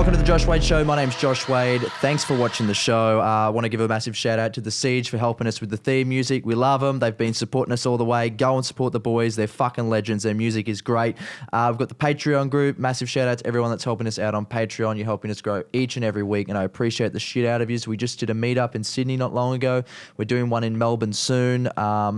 Welcome to the Josh Wade Show. My name's Josh Wade. Thanks for watching the show. I want to give a massive shout out to The Siege for helping us with the theme music. We love them. They've been supporting us all the way. Go and support the boys. They're fucking legends. Their music is great. We've got the Patreon group. Massive shout out to everyone that's helping us out on Patreon. You're helping us grow each and every week, and I appreciate the shit out of you. We just did a meetup in Sydney not long ago. We're doing one in Melbourne soon.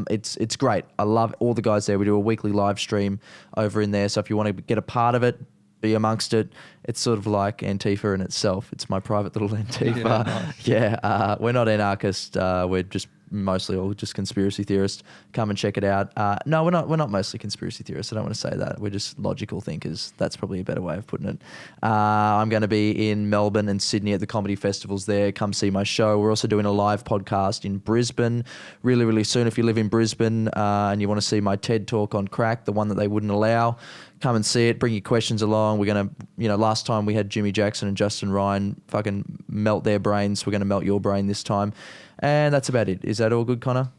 It's great. I love all the guys there. We do a weekly live stream over in there. So if you want to get a part of it, be amongst it. It's sort of like Antifa in itself. It's my private little Antifa. Yeah, nice. We're not anarchists. We're just mostly all just conspiracy theorists. Come and check it out. No, we're not mostly conspiracy theorists. I don't want to say that. We're just logical thinkers. That's probably a better way of putting it. I'm going to be in Melbourne and Sydney at the comedy festivals there. Come see my show. We're also doing a live podcast in Brisbane really, really soon. If you live in Brisbane and you want to see my TED talk on crack, the one that they wouldn't allow, come and see it. Bring your questions along. We're going to, last time we had Jimmy Jackson and Justin Ryan fucking melt their brains. We're going to melt your brain this time. And that's about it. Is that all good, Connor?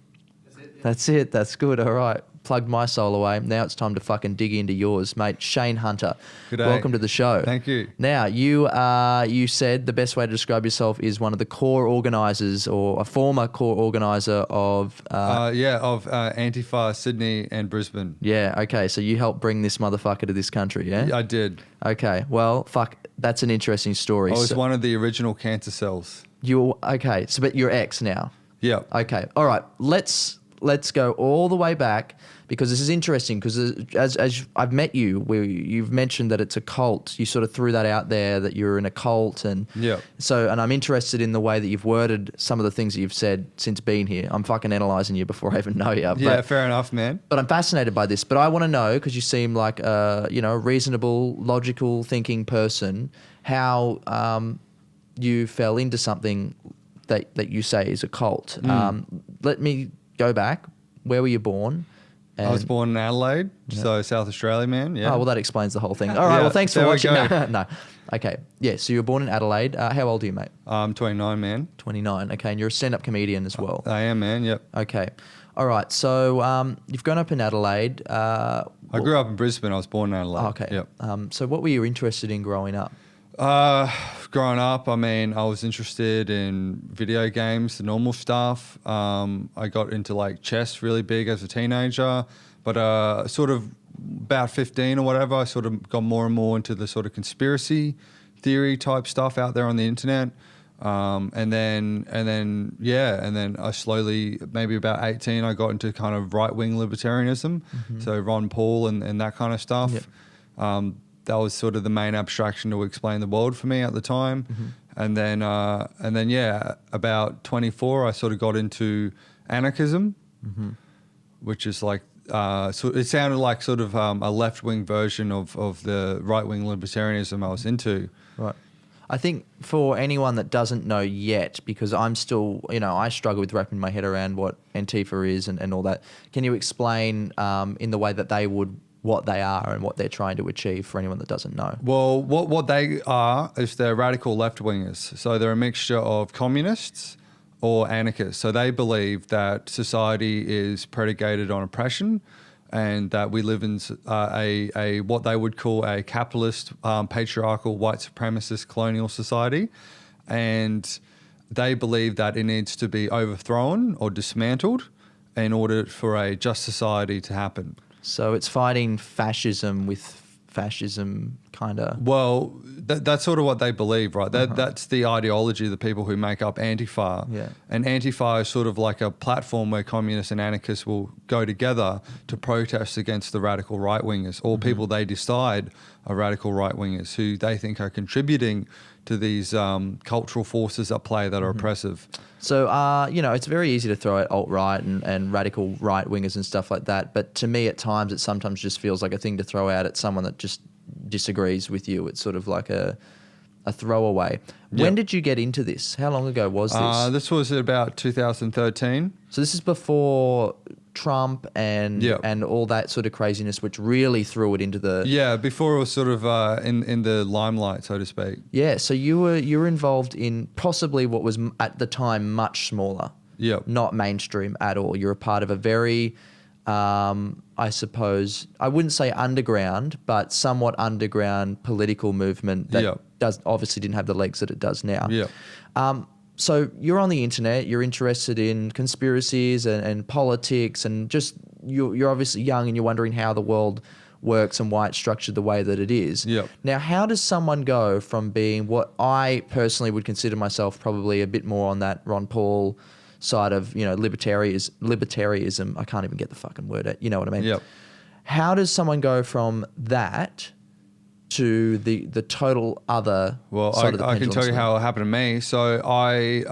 That's it. Yeah. That's it. That's good. All right. Plugged my soul away. Now it's time to fucking dig into yours, mate. Shayne Hunter. Good day. Welcome to the show. Thank you. Now, you said the best way to describe yourself is one of the core organisers or a former core organiser of... Antifa, Sydney and Brisbane. Yeah, okay. So you helped bring this motherfucker to this country, yeah? I did. Okay. Well, fuck, that's an interesting story. I was one of the original cancer cells. Okay. So, but you're ex now? Yeah. Okay. All right. Let's go all the way back because this is interesting because as I've met you, where you've mentioned that it's a cult. You sort of threw that out there that you're in a cult, and and I'm interested in the way that you've worded some of the things that you've said since being here. I'm fucking analysing you before I even know you. Yeah, fair enough, man. But I'm fascinated by this. But I want to know, because you seem like a reasonable, logical thinking person, how you fell into something that you say is a cult. Let me go back. Where were you born? I was born in Adelaide, so South Australia, man. Yeah. Oh, well, that explains the whole thing. All right, well, thanks for watching. No. Okay. Yeah, so you were born in Adelaide. How old are you, mate? I'm 29, man. 29. Okay, and you're a stand-up comedian as well. I am, man. Yep. Okay. All right, so you've grown up in Adelaide. I grew up in Brisbane. I was born in Adelaide. Okay. Yep. So what were you interested in growing up? Growing up, I was interested in video games, the normal stuff. I got into like chess really big as a teenager, but sort of about 15 or whatever, I sort of got more and more into the sort of conspiracy theory type stuff out there on the internet. And then I slowly, maybe about 18, I got into kind of right-wing libertarianism. Mm-hmm. So Ron Paul and that kind of stuff. Yep. That was sort of the main abstraction to explain the world for me at the time. Mm-hmm. And then, about 24, I sort of got into anarchism, which is like, so it sounded like sort of a left-wing version of the right-wing libertarianism I was into. Right. I think for anyone that doesn't know yet, because I'm still, I struggle with wrapping my head around what Antifa is and all that. Can you explain in the way that they would what they are and what they're trying to achieve for anyone that doesn't know? Well, what they are is they're radical left-wingers. So they're a mixture of communists or anarchists. So they believe that society is predicated on oppression and that we live in a what they would call a capitalist, patriarchal, white supremacist colonial society. And they believe that it needs to be overthrown or dismantled in order for a just society to happen. So it's fighting fascism with fascism, kind of. Well, that's sort of what they believe, right? That's the ideology of the people who make up Antifa. Yeah. And Antifa is sort of like a platform where communists and anarchists will go together to protest against the radical right-wingers, or people they decide are radical right-wingers who they think are contributing to these cultural forces at play that are oppressive. So, it's very easy to throw at alt-right and radical right-wingers and stuff like that. But to me, at times, it sometimes just feels like a thing to throw out at someone that just disagrees with you. It's sort of like a throwaway. When did you get into this? How long ago was this? This was about 2013. So this is before Trump and all that sort of craziness, which really threw it into the... Yeah, before it was sort of in the limelight, so to speak. Yeah, so you were involved in possibly what was at the time much smaller. Yep. Not mainstream at all. You're a part of a very, I suppose, I wouldn't say underground, but somewhat underground political movement that obviously didn't have the legs that it does now. Yeah. So you're on the internet, you're interested in conspiracies and politics, and just you're obviously young and you're wondering how the world works and why it's structured the way that it is. Yep. Now, how does someone go from being what I personally would consider myself probably a bit more on that Ron Paul side of, libertarianism, I can't even get the fucking word out, you know what I mean? Yep. How does someone go from that to the total other side of the I can pendulum tell you swing? how it happened to me. So I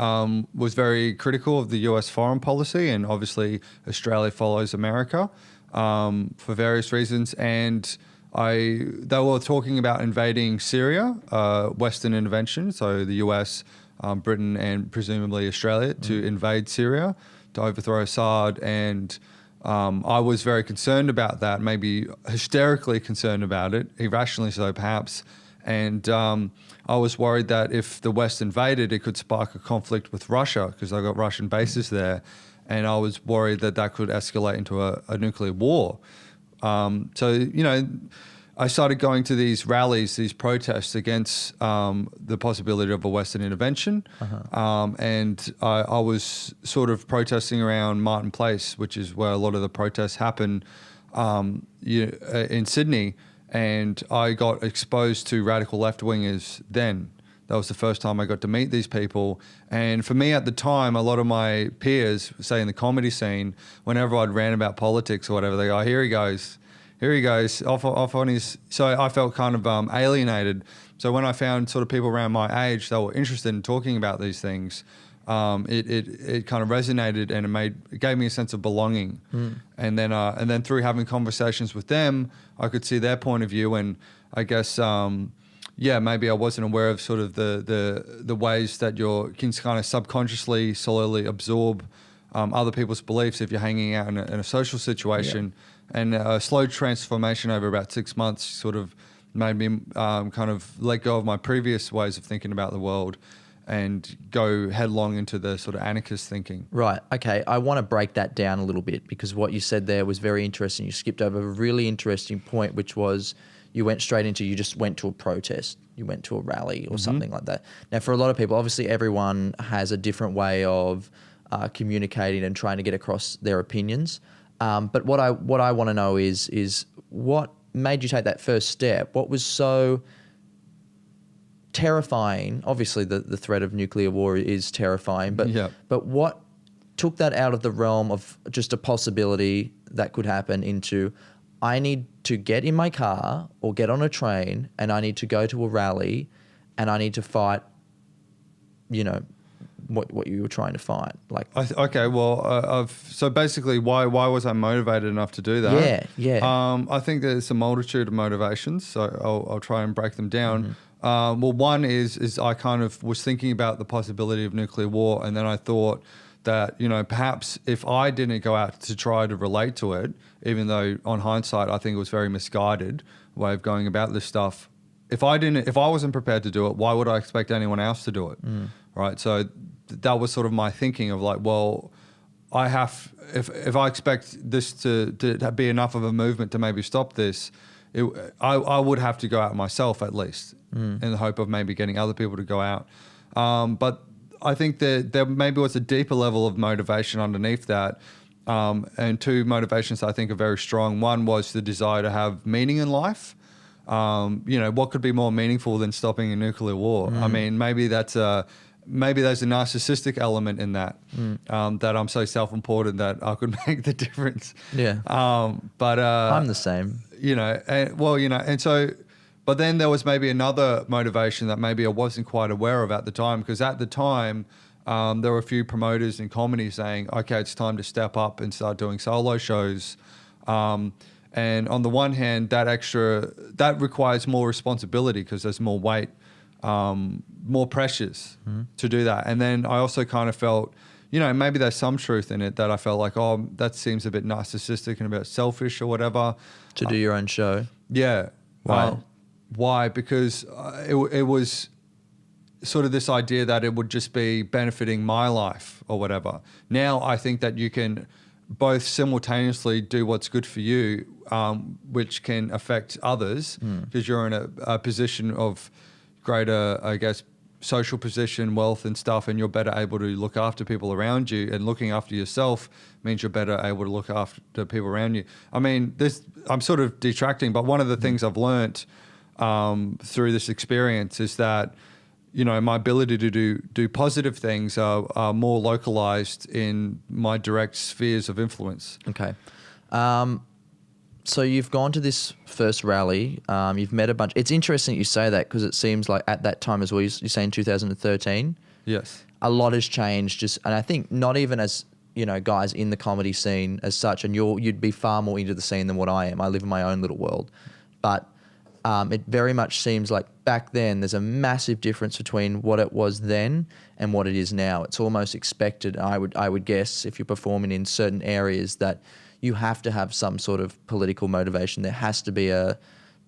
was very critical of the US foreign policy, and obviously Australia follows America for various reasons. And they were talking about invading Syria, Western intervention, so the US, Britain, and presumably Australia to invade Syria to overthrow Assad. And I was very concerned about that, maybe hysterically concerned about it, irrationally so perhaps. And I was worried that if the West invaded, it could spark a conflict with Russia because I got Russian bases there. And I was worried that that could escalate into a nuclear war. I started going to these rallies, these protests against the possibility of a Western intervention. And I was sort of protesting around Martin Place, which is where a lot of the protests happen in Sydney. And I got exposed to radical left-wingers then. That was the first time I got to meet these people. And for me at the time, a lot of my peers, say in the comedy scene, whenever I'd rant about politics or whatever, they go, here he goes, off on his... So I felt kind of alienated. So when I found sort of people around my age that were interested in talking about these things, it kind of resonated, and it gave me a sense of belonging. And then through having conversations with them, I could see their point of view, and I guess maybe I wasn't aware of sort of the ways that you can kind of subconsciously slowly absorb other people's beliefs if you're hanging out in a social situation. And a slow transformation over about 6 months sort of made me kind of let go of my previous ways of thinking about the world and go headlong into the sort of anarchist thinking. Right. Okay. I want to break that down a little bit, because what you said there was very interesting. You skipped over a really interesting point, which was you just went to a protest. You went to a rally or something like that. Now, for a lot of people, obviously everyone has a different way of communicating and trying to get across their opinions. But what I want to know is what made you take that first step? What was so terrifying? Obviously, the threat of nuclear war is terrifying, but what took that out of the realm of just a possibility that could happen into, I need to get in my car or get on a train and I need to go to a rally and I need to fight, what you were trying to fight? Like, so basically, why was I motivated enough to do that? I think there's a multitude of motivations, so I'll try and break them down. One is I kind of was thinking about the possibility of nuclear war, and then I thought that, perhaps if I didn't go out to try to relate to it, even though on hindsight I think it was very misguided way of going about this stuff. If I wasn't prepared to do it, why would I expect anyone else to do it? Right. So that was sort of my thinking of like, well, if I expect this to be enough of a movement to maybe stop this, I would have to go out myself at least in the hope of maybe getting other people to go out. But I think that there maybe was a deeper level of motivation underneath that. And two motivations that I think are very strong. One was the desire to have meaning in life. What could be more meaningful than stopping a nuclear war? I mean, maybe there's a narcissistic element in that, that I'm so self-important that I could make the difference. But I'm the same. But then there was maybe another motivation that maybe I wasn't quite aware of at the time, because at the time there were a few promoters in comedy saying, okay, it's time to step up and start doing solo shows. And on the one hand, that requires more responsibility because there's more weight more pressures to do that. And then I also kind of felt, maybe there's some truth in it that I felt like, oh, that seems a bit narcissistic and a bit selfish or whatever. To do your own show. Yeah. Why? Why? Because it was sort of this idea that it would just be benefiting my life or whatever. Now I think that you can both simultaneously do what's good for you, which can affect others because you're in a position of greater, I guess, social position, wealth and stuff, and you're better able to look after people around you, and looking after yourself means you're better able to look after people around you. I mean, I'm sort of detracting, but one of the things I've learnt through this experience is that, my ability to do positive things are more localized in my direct spheres of influence. Okay. So you've gone to this first rally. You've met a bunch. It's interesting that you say that because it seems like at that time as well, you're saying 2013. Yes. A lot has changed. And I think not even as guys in the comedy scene as such. And you'd be far more into the scene than what I am. I live in my own little world, but it very much seems like back then there's a massive difference between what it was then and what it is now. It's almost expected. I would guess if you're performing in certain areas that you have to have some sort of political motivation. There has to be a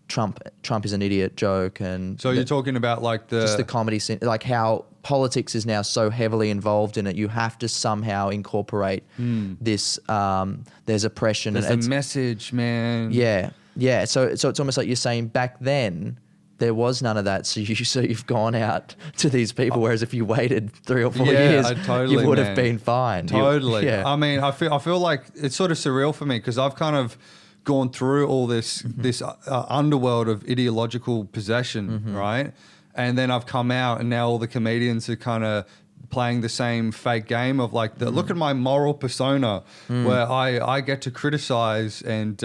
Trump is an idiot joke. And so you're talking about like just the comedy scene, like how politics is now so heavily involved in it. You have to somehow incorporate this. There's oppression. There's and a message, man. Yeah. Yeah. So it's almost like you're saying back then there was none of that. So you've gone out to these people, whereas if you waited 3 or 4 years, you would have been fine. Totally. Yeah. I mean, I feel like it's sort of surreal for me because I've kind of gone through all this underworld of ideological possession, right? And then I've come out, and now all the comedians are kind of playing the same fake game of like, look at my moral persona, where I get to criticize and.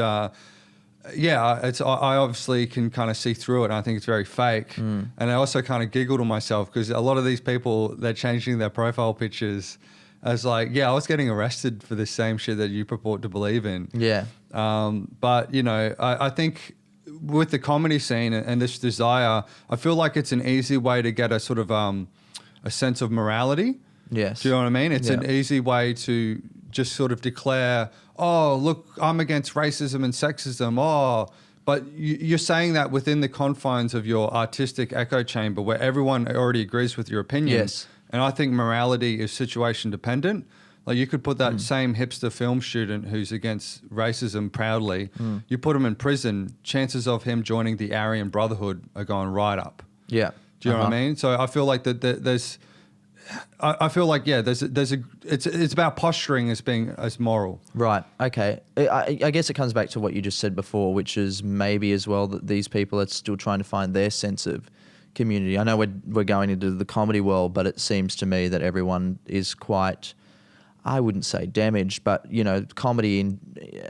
I obviously can kind of see through it, and I think it's very fake. And I also kind of giggle to myself because a lot of these people, they're changing their profile pictures as like, I was getting arrested for this same shit that you purport to believe in. Yeah. But, I think with the comedy scene and this desire, I feel like it's an easy way to get a sort of a sense of morality. Yes. Do you know what I mean? It's an easy way to just sort of declare, oh, look, I'm against racism and sexism. Oh, but you're saying that within the confines of your artistic echo chamber where everyone already agrees with your opinion. Yes. And I think morality is situation dependent. Like you could put that same hipster film student who's against racism proudly, you put him in prison, chances of him joining the Aryan Brotherhood are going right up. Yeah. Do you know what I mean? So I feel like there's it's about posturing as moral. Right. Okay. I guess it comes back to what you just said before, which is maybe as well that these people are still trying to find their sense of community. I know we're going into the comedy world, but it seems to me that everyone is quite, I wouldn't say damaged, but comedy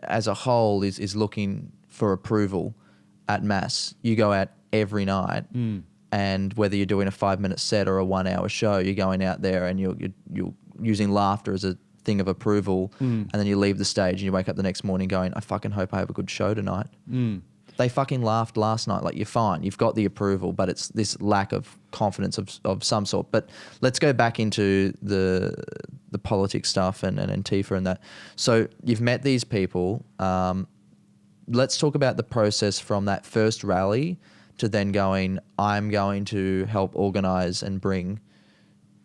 as a whole is looking for approval at mass. You go out every night. And whether you're doing a 5-minute set or a 1-hour show, you're going out there and you're using laughter as a thing of approval, and then you leave the stage and you wake up the next morning going, I fucking hope I have a good show tonight. They fucking laughed last night. Like, you're fine. You've got the approval, but it's this lack of confidence of some sort. But let's go back into the politics stuff and Antifa and that. So you've met these people. Let's talk about the process from that first rally to then going, I'm going to help organise and bring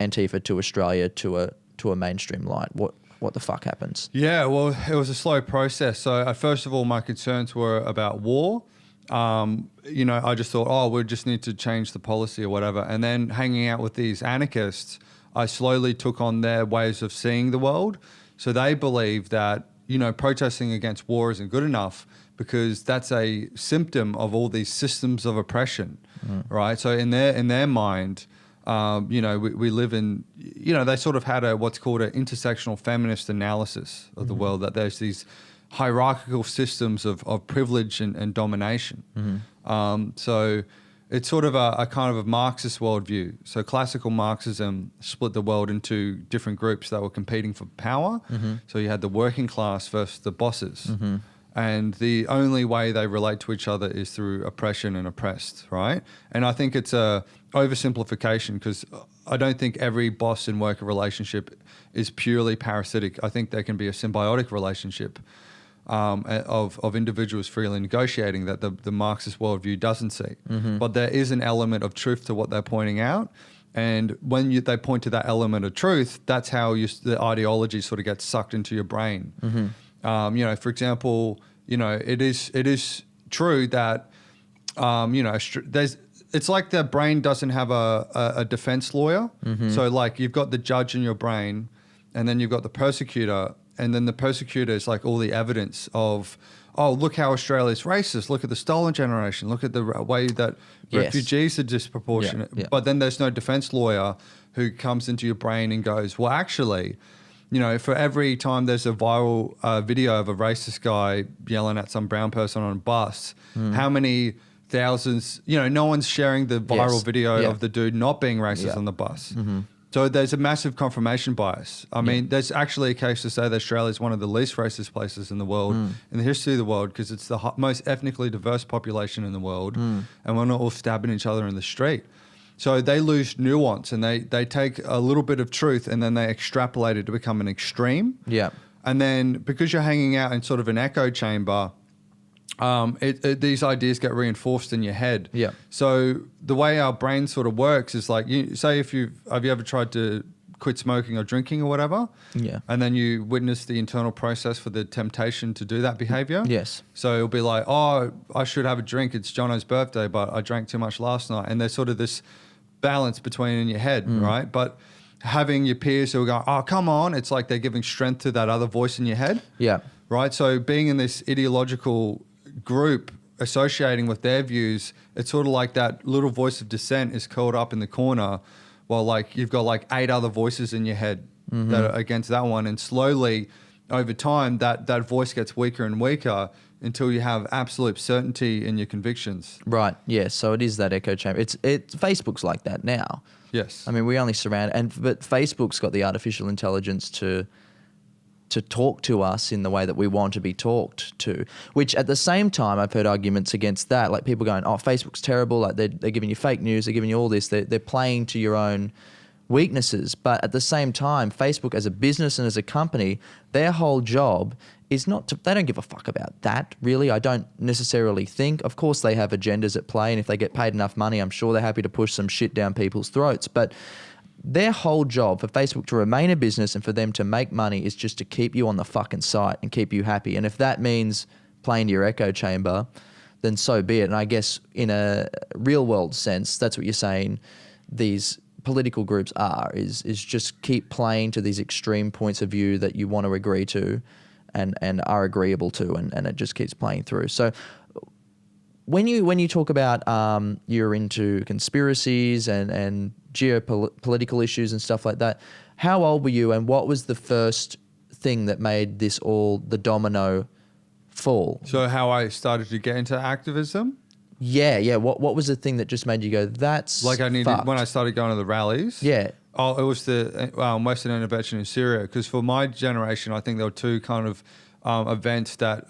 Antifa to Australia to a mainstream light. What the fuck happens? Yeah, well, it was a slow process. So first of all, my concerns were about war. I just thought, we just need to change the policy or whatever. And then hanging out with these anarchists, I slowly took on their ways of seeing the world. So they believe that, protesting against war isn't good enough, because that's a symptom of all these systems of oppression, right? So in their mind, we live in, they sort of had what's called an intersectional feminist analysis of the world, that there's these hierarchical systems of privilege and domination. So it's sort of a kind of a Marxist worldview. So classical Marxism split the world into different groups that were competing for power. So you had the working class versus the bosses. and the only way they relate to each other is through oppression and oppressed, right? And I think it's a oversimplification, because I don't think every boss and worker relationship is purely parasitic. I think there can be a symbiotic relationship of individuals freely negotiating that the Marxist worldview doesn't see. But there is an element of truth to what they're pointing out. And when they point to that element of truth, that's how the ideology sort of gets sucked into your brain. For example, it is true that, it's like the brain doesn't have a defense lawyer. So like you've got the judge in your brain, and then you've got the persecutor, and then the persecutor is like all the evidence of, oh, look how Australia's racist. Look at the stolen generation. Look at the way that refugees are disproportionate. But then there's no defense lawyer who comes into your brain and goes, well, actually, for every time there's a viral video of a racist guy yelling at some brown person on a bus, how many thousands, no one's sharing the viral video of the dude not being racist on the bus. So there's a massive confirmation bias. I mean, there's actually a case to say that Australia is one of the least racist places in the world, in the history of the world, because it's the most ethnically diverse population in the world, and we're not all stabbing each other in the street. So they lose nuance, and they take a little bit of truth and then they extrapolate it to become an extreme. And then because you're hanging out in sort of an echo chamber, these ideas get reinforced in your head. So the way our brain sort of works is like, have you ever tried to quit smoking or drinking or whatever? And then you witness the internal process for the temptation to do that behavior. So it'll be like, oh, I should have a drink. It's Jono's birthday, but I drank too much last night. And there's sort of this balance between in your head, right? But having your peers who are going, oh, come on. It's like they're giving strength to that other voice in your head. Right. So being in this ideological group associating with their views, it's sort of like that little voice of dissent is curled up in the corner, while like you've got like 8 other voices in your head that are against that one, and slowly over time that voice gets weaker and weaker until you have absolute certainty in your convictions. So it is that echo chamber. It's Facebook's like that now. I mean, we only but Facebook's got the artificial intelligence to talk to us in the way that we want to be talked to, which at the same time, I've heard arguments against that. Like people going, oh, Facebook's terrible. Like they're giving you fake news. They're giving you all this. They're playing to your own weaknesses. But at the same time, Facebook as a business and as a company, their whole job is they don't give a fuck about that, really. I don't necessarily think. Of course, they have agendas at play. And if they get paid enough money, I'm sure they're happy to push some shit down people's throats. But their whole job for Facebook to remain a business and for them to make money is just to keep you on the fucking site and keep you happy. And if that means playing to your echo chamber, then so be it. And I guess in a real world sense, that's what you're saying these political groups is just keep playing to these extreme points of view that you want to agree to and are agreeable to, and it just keeps playing through. So when you talk about you're into conspiracies and geopolitical issues and stuff like that, how old were you, and what was the first thing that made this all the domino fall? So how I started to get into activism? Yeah. What was the thing that just made you go, that's like I needed fucked? When I started going to the rallies? Oh, it was the Western intervention in Syria, because for my generation, I think there were two kind of events that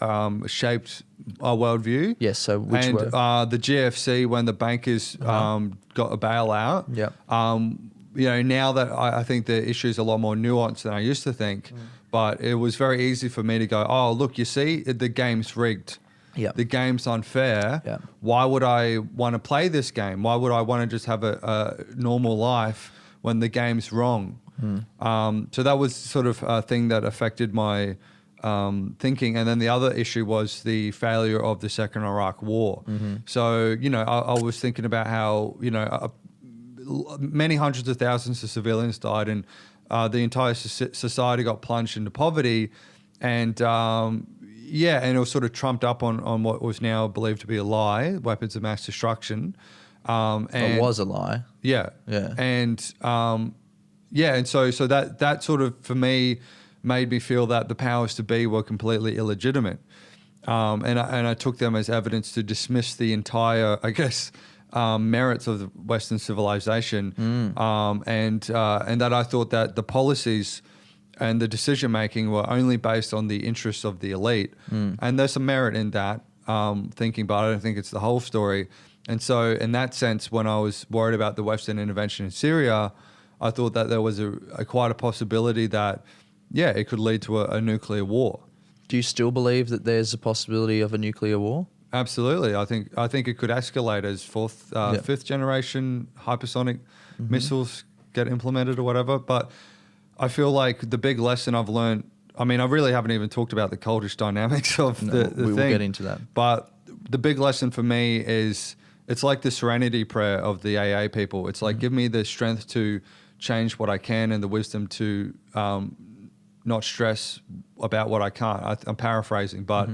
shaped our worldview. So which were? The GFC, when the bankers got a bailout. Now that I think the issue is a lot more nuanced than I used to think, but it was very easy for me to go, oh, look, you see, the game's rigged. The game's unfair. Why would I want to play this game? Why would I want to just have a normal life when the game's wrong? So that was sort of a thing that affected my thinking. And then the other issue was the failure of the Second Iraq War. So, I was thinking about how, many hundreds of thousands of civilians died, and the entire society got plunged into poverty. And and it was sort of trumped up on what was now believed to be a lie, weapons of mass destruction. And it was a lie. And so that sort of, for me, made me feel that the powers to be were completely illegitimate. And I took them as evidence to dismiss the entire, I guess, merits of the Western civilization. And that I thought that the policies and the decision making were only based on the interests of the elite. And there's some merit in that thinking, but I don't think it's the whole story. And so in that sense, when I was worried about the Western intervention in Syria, I thought that there was quite a possibility that, yeah, it could lead to a nuclear war. Do you still believe that there's a possibility of a nuclear war? Absolutely. I think it could escalate as fifth generation hypersonic missiles get implemented or whatever. But I feel like the big lesson I've learned, I mean, I really haven't even talked about the cultish dynamics of the thing. We will get into that. But the big lesson for me is it's like the serenity prayer of the AA people. It's like, give me the strength to change what I can and the wisdom to not stress about what I can't. I'm paraphrasing, but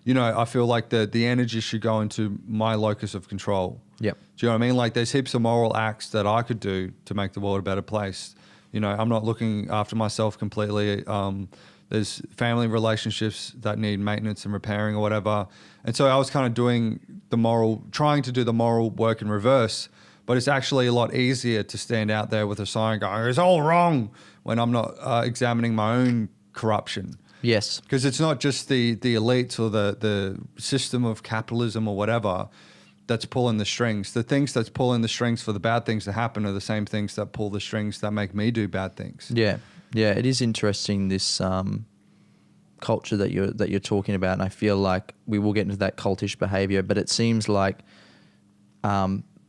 you know, I feel like the energy should go into my locus of control. Yep. Do you know what I mean? Like there's heaps of moral acts that I could do to make the world a better place. You know, I'm not looking after myself completely. There's family relationships that need maintenance and repairing or whatever. And so I was kind of trying to do the moral work in reverse, but it's actually a lot easier to stand out there with a sign going, it's all wrong, when I'm not examining my own corruption. Yes. Because it's not just the elites or the system of capitalism or whatever that's pulling the strings. The things that's pulling the strings for the bad things to happen are the same things that pull the strings that make me do bad things. Yeah. Yeah, it is interesting, this culture that you're talking about, and I feel like we will get into that cultish behavior, but it seems like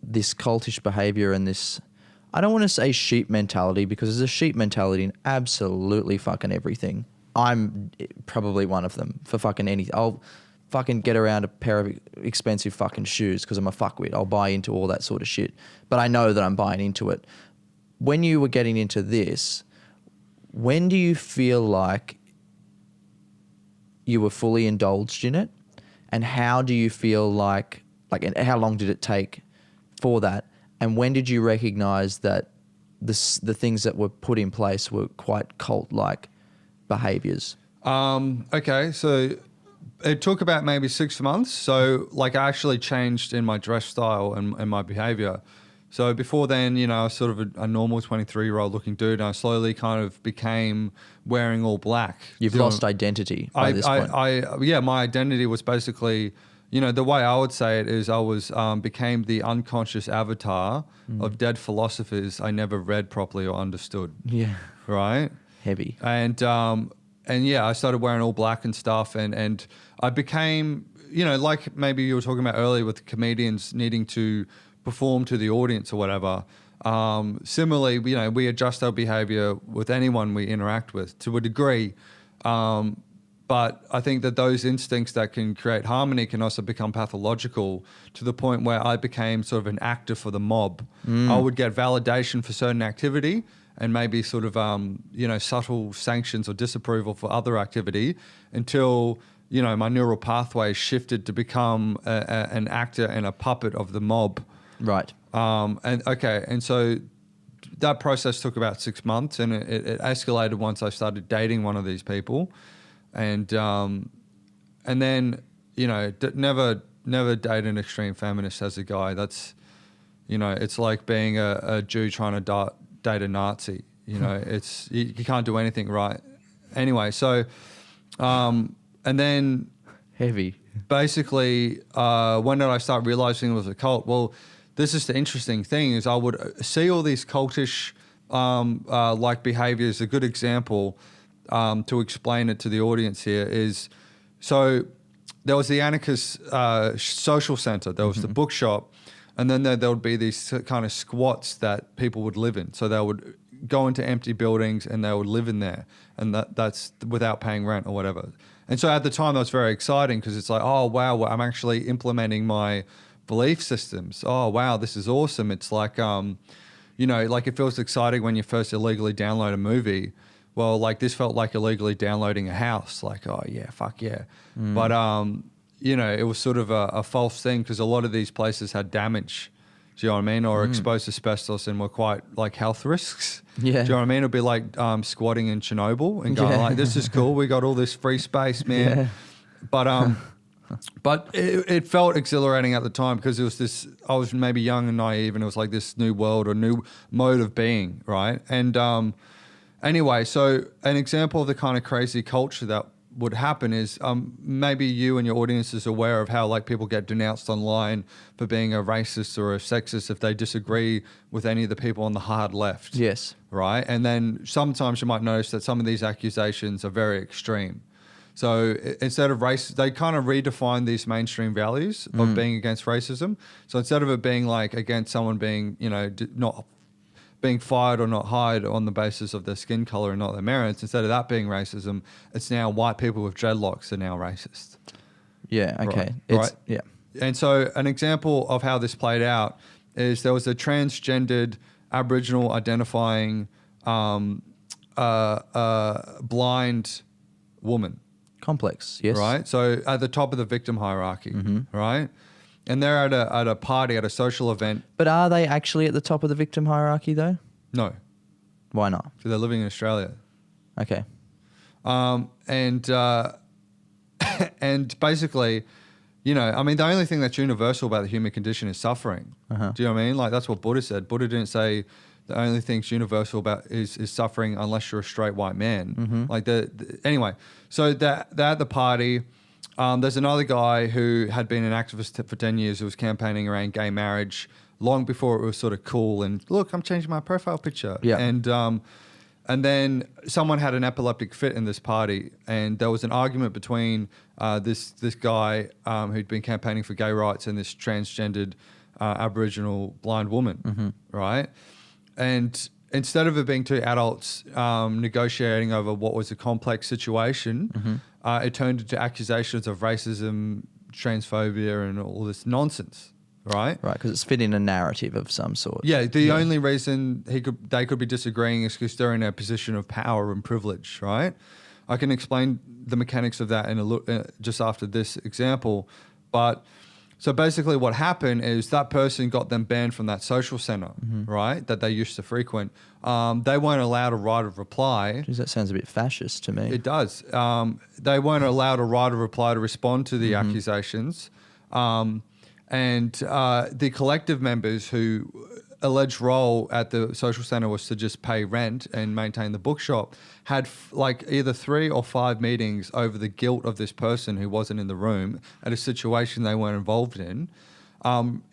this cultish behavior and this, I don't want to say sheep mentality, because there's a sheep mentality in absolutely fucking everything. I'm probably one of them for fucking anything. I'll fucking get around a pair of expensive fucking shoes because I'm a fuckwit. I'll buy into all that sort of shit, but I know that I'm buying into it. When you were getting into this, when do you feel like you were fully indulged in it, and how do you feel like and how long did it take for that, and when did you recognize that the things that were put in place were quite cult-like behaviors? Okay, so it took about maybe 6 months. So like I actually changed in my dress style and my behavior. So before then, you know, I was sort of a normal 23-year-old looking dude, and I slowly kind of became wearing all black. You've lost identity by this point. Yeah, my identity was basically, you know, the way I would say it is I was became the unconscious avatar of dead philosophers I never read properly or understood. Yeah. Right? Heavy. And yeah, I started wearing all black and stuff, and I became, you know, like maybe you were talking about earlier with comedians needing to perform to the audience or whatever. Similarly, you know, we adjust our behavior with anyone we interact with to a degree. But I think that those instincts that can create harmony can also become pathological to the point where I became sort of an actor for the mob. I would get validation for certain activity and maybe sort of, you know, subtle sanctions or disapproval for other activity until, you know, my neural pathways shifted to become an actor and a puppet of the mob. Right. And so that process took about 6 months, and it escalated once I started dating one of these people, and then, you know, never date an extreme feminist as a guy. That's, you know, it's like being a Jew trying to date a Nazi. You know, it's you can't do anything right. Anyway, so and then Heavy. basically, when did I start realizing it was a cult? Well, this is the interesting thing, is I would see all these cultish like behaviors. A good example to explain it to the audience here is, so there was the anarchist social center, there was the bookshop, and then there would be these kind of squats that people would live in. So they would go into empty buildings and they would live in there, and that's without paying rent or whatever. And so at the time that was very exciting, because it's like, oh wow, I'm actually implementing my belief systems. Oh wow, this is awesome. It's like, you know, like it feels exciting when you first illegally download a movie. Well, like this felt like illegally downloading a house. Like, oh yeah, fuck yeah. But you know, it was sort of a false thing, because a lot of these places had damage. Do you know what I mean? Or exposed to asbestos and were quite like health risks. Yeah. Do you know what I mean? It'd be like squatting in Chernobyl and going like, this is cool. We got all this free space, man. Yeah. But it felt exhilarating at the time, because it was this, I was maybe young and naive, and it was like this new world or new mode of being, right? And Anyway, so an example of the kind of crazy culture that would happen is maybe you and your audience is aware of how like people get denounced online for being a racist or a sexist if they disagree with any of the people on the hard left. Yes. Right. And then sometimes you might notice that some of these accusations are very extreme. So instead of race, they kind of redefine these mainstream values of being against racism. So instead of it being like against someone being, not being fired or not hired on the basis of their skin color and not their merits, instead of that being racism, it's now white people with dreadlocks are now racist. Yeah. Okay. Right. Yeah. And so an example of how this played out is there was a transgendered Aboriginal identifying blind woman. Complex. Yes. Right. So at the top of the victim hierarchy. Right. And they're at a party, at a social event. But are they actually at the top of the victim hierarchy though? No. Why not? So they're living in Australia. Okay. And basically, the only thing that's universal about the human condition is suffering. Do you know what I mean? Like that's what Buddha said. Buddha didn't say the only thing's universal about is suffering unless you're a straight white man. Like anyway, so they're at the party. There's another guy who had been an activist for 10 years who was campaigning around gay marriage long before it was sort of cool. And look, I'm changing my profile picture. Yeah. And then someone had an epileptic fit in this party, and there was an argument between this guy who'd been campaigning for gay rights and this transgendered Aboriginal blind woman, right? And instead of it being two adults negotiating over what was a complex situation, it turned into accusations of racism, transphobia, and all this nonsense. Right, right, because it's fitting a narrative of some sort. Yeah, the only reason they could be disagreeing is because they're in a position of power and privilege. Right, I can explain the mechanics of that just after this example. But so basically, what happened is that person got them banned from that social center, right, that they used to frequent. They weren't allowed a right of reply. Jeez, that sounds a bit fascist to me. It does. They weren't allowed a right of reply to respond to the accusations. And the collective members who alleged role at the social center was to just pay rent and maintain the bookshop had either 3 or 5 meetings over the guilt of this person who wasn't in the room at a situation they weren't involved in.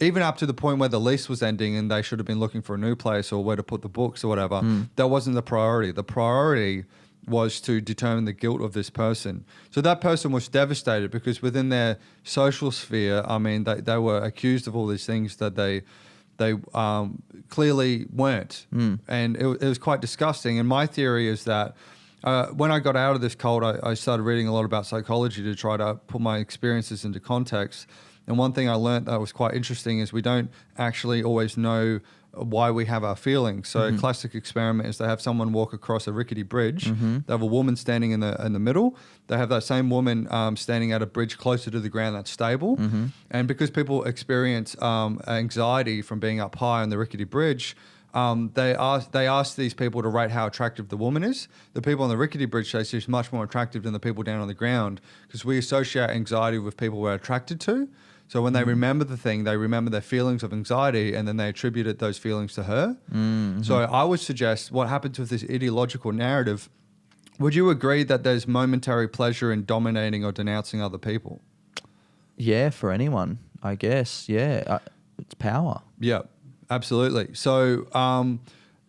Even up to the point where the lease was ending and they should have been looking for a new place or where to put the books or whatever, that wasn't the priority. The priority was to determine the guilt of this person. So that person was devastated because within their social sphere, they were accused of all these things that they clearly weren't. And it was quite disgusting. And my theory is that when I got out of this cult, I started reading a lot about psychology to try to put my experiences into context. And one thing I learned that was quite interesting is we don't actually always know why we have our feelings. So a classic experiment is they have someone walk across a rickety bridge. They have a woman standing in the middle. They have that same woman standing at a bridge closer to the ground that's stable. And because people experience anxiety from being up high on the rickety bridge, they ask these people to rate how attractive the woman is. The people on the rickety bridge say she's much more attractive than the people down on the ground because we associate anxiety with people we're attracted to. So when they remember the thing, they remember their feelings of anxiety and then they attributed those feelings to her. So I would suggest what happens with this ideological narrative, would you agree that there's momentary pleasure in dominating or denouncing other people? Yeah, for anyone, I guess. Yeah, it's power. Yeah, absolutely. So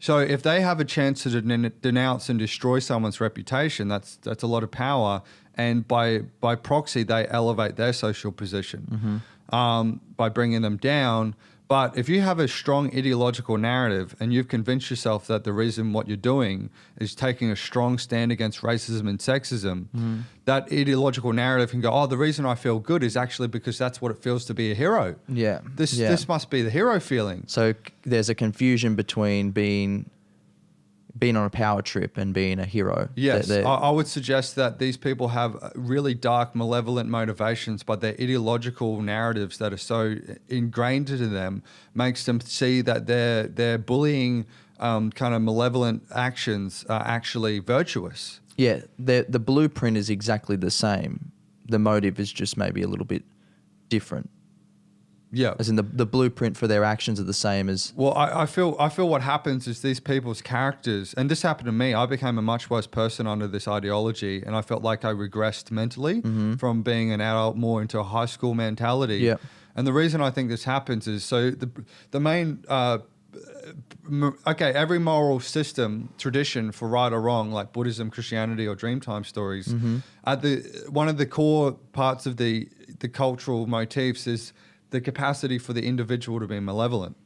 if they have a chance to denounce and destroy someone's reputation, that's a lot of power. And by proxy, they elevate their social position by bringing them down. But if you have a strong ideological narrative and you've convinced yourself that the reason what you're doing is taking a strong stand against racism and sexism, that ideological narrative can go, oh, the reason I feel good is actually because that's what it feels to be a hero. Yeah. This must be the hero feeling. So there's a confusion between being on a power trip and being a hero. Yes, I would suggest that these people have really dark, malevolent motivations, but their ideological narratives that are so ingrained into them makes them see that their bullying kind of malevolent actions are actually virtuous. Yeah, the blueprint is exactly the same. The motive is just maybe a little bit different. Yeah. As in the blueprint for their actions are the same as... Well, I feel what happens is these people's characters, and this happened to me. I became a much worse person under this ideology, and I felt like I regressed mentally from being an adult more into a high school mentality. Yeah. And the reason I think this happens is so the main every moral system, tradition for right or wrong, like Buddhism, Christianity, or Dreamtime stories, one of the core parts of the cultural motifs is the capacity for the individual to be malevolent,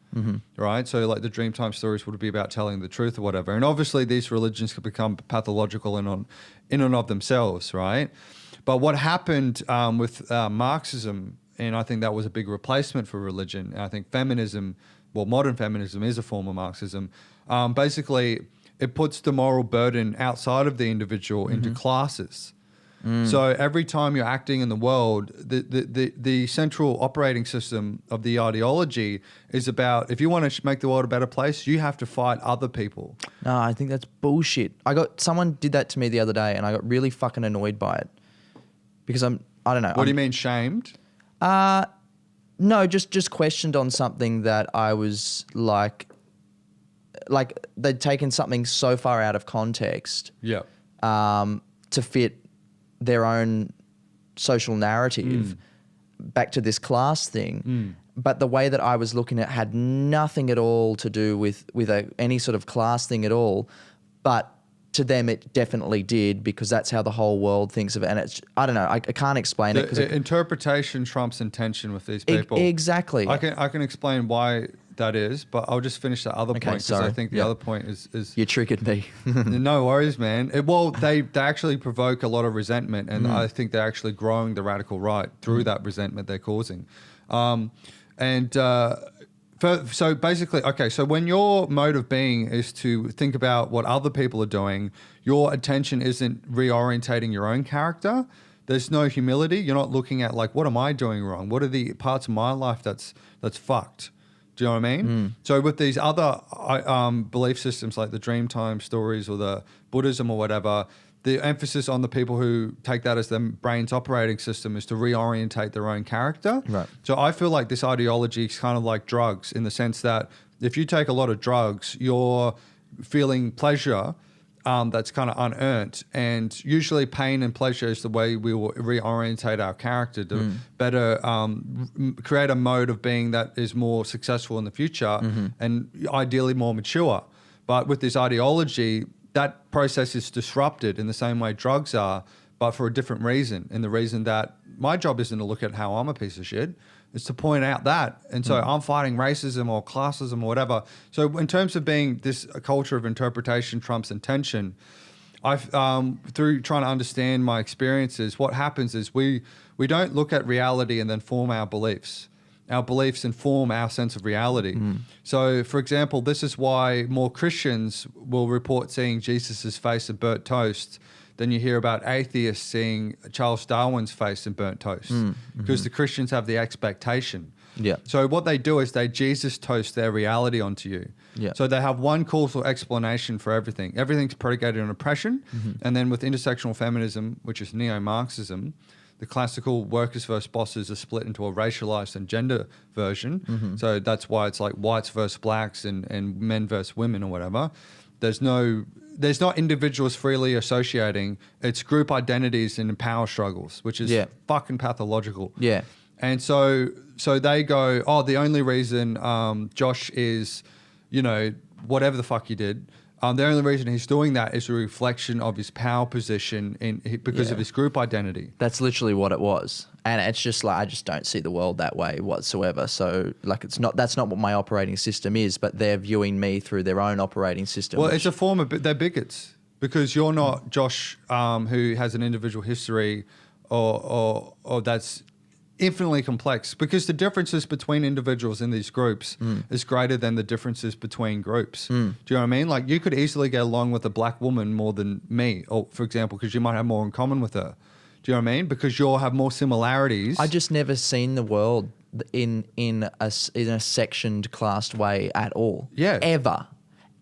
right? So like the Dreamtime stories would be about telling the truth or whatever. And obviously these religions could become pathological in and of themselves, right? But what happened with Marxism, and I think that was a big replacement for religion, and I think feminism, well, modern feminism is a form of Marxism. Basically, it puts the moral burden outside of the individual into classes. So every time you're acting in the world, the central operating system of the ideology is about, if you want to make the world a better place, you have to fight other people. No, I think that's bullshit. Someone did that to me the other day and I got really fucking annoyed by it. Because I don't know. What do you mean, shamed? No, just questioned on something that I was like they'd taken something so far out of context. Yeah. To fit their own social narrative back to this class thing. But the way that I was looking at had nothing at all to do with any sort of class thing at all. But to them, it definitely did, because that's how the whole world thinks of it. And it's, I don't know, I can't explain it. Interpretation trumps intention with these people. Exactly. I can explain why that is, but I'll just finish that other point, because I think the other point is you triggered me. No worries, man. They actually provoke a lot of resentment, and I think they're actually growing the radical right through that resentment they're causing. So basically, so when your mode of being is to think about what other people are doing, your attention isn't reorientating your own character. There's no humility. You're not looking at like, what am I doing wrong? What are the parts of my life that's fucked? Do you know what I mean? So with these other belief systems like the Dreamtime stories or the Buddhism or whatever, the emphasis on the people who take that as their brain's operating system is to reorientate their own character. Right. So I feel like this ideology is kind of like drugs, in the sense that if you take a lot of drugs, you're feeling pleasure that's kind of unearned. And usually pain and pleasure is the way we will reorientate our character to better create a mode of being that is more successful in the future and ideally more mature. But with this ideology, that process is disrupted in the same way drugs are, but for a different reason. And the reason that my job isn't to look at how I'm a piece of shit, it's to point out that. And so I'm fighting racism or classism or whatever. So in terms of being this culture of interpretation trumps intention, through trying to understand my experiences, what happens is we don't look at reality and then form our beliefs. Our beliefs inform our sense of reality. So, for example, this is why more Christians will report seeing Jesus's face in burnt toast than you hear about atheists seeing Charles Darwin's face in burnt toast, because the Christians have the expectation. Yeah. So what they do is they Jesus toast their reality onto you. Yeah. So they have one causal explanation for everything. Everything's predicated on oppression. And then with intersectional feminism, which is neo-Marxism, the classical workers versus bosses are split into a racialized and gender version. So that's why it's like whites versus blacks and men versus women or whatever. There's not individuals freely associating. It's group identities and power struggles, which is fucking pathological. Yeah. And so they go, oh, the only reason Josh is, whatever the fuck he did, the only reason he's doing that is a reflection of his power position because of his group identity. That's literally what it was. And it's just like, I just don't see the world that way whatsoever. So like, that's not what my operating system is, but they're viewing me through their own operating system. Well, it's a form of, they're bigots, because you're not Josh, who has an individual history or that's infinitely complex, because the differences between individuals in these groups is greater than the differences between groups. Do you know what I mean? Like, you could easily get along with a black woman more than me, or for example, because you might have more in common with her. Do you know what I mean? Because you'll have more similarities. I just never seen the world in a sectioned, classed way at all. Yeah. Ever.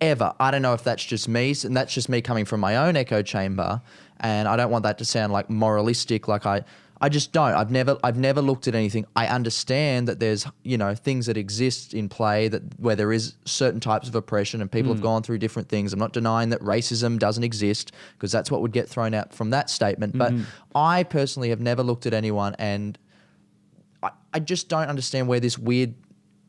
I don't know if that's just me, and that's just me coming from my own echo chamber, and I don't want that to sound like moralistic, like I I just don't. I've never looked at anything. I understand that there's, you know, things that exist in play where there is certain types of oppression and people have gone through different things. I'm not denying that racism doesn't exist, because that's what would get thrown out from that statement. But I personally have never looked at anyone, and I just don't understand where this weird,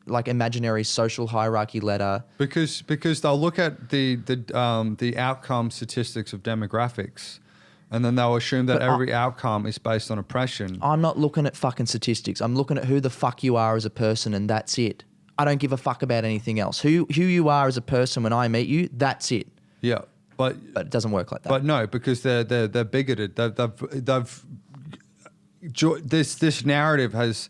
like, imaginary social hierarchy ladder. Because they'll look at the outcome statistics of demographics, and then they'll assume that every outcome is based on oppression. I'm not looking at fucking statistics. I'm looking at who the fuck you are as a person, and that's it. I don't give a fuck about anything else. Who you are as a person when I meet you, that's it. Yeah, but it doesn't work like that. But no, because they're bigoted. This narrative has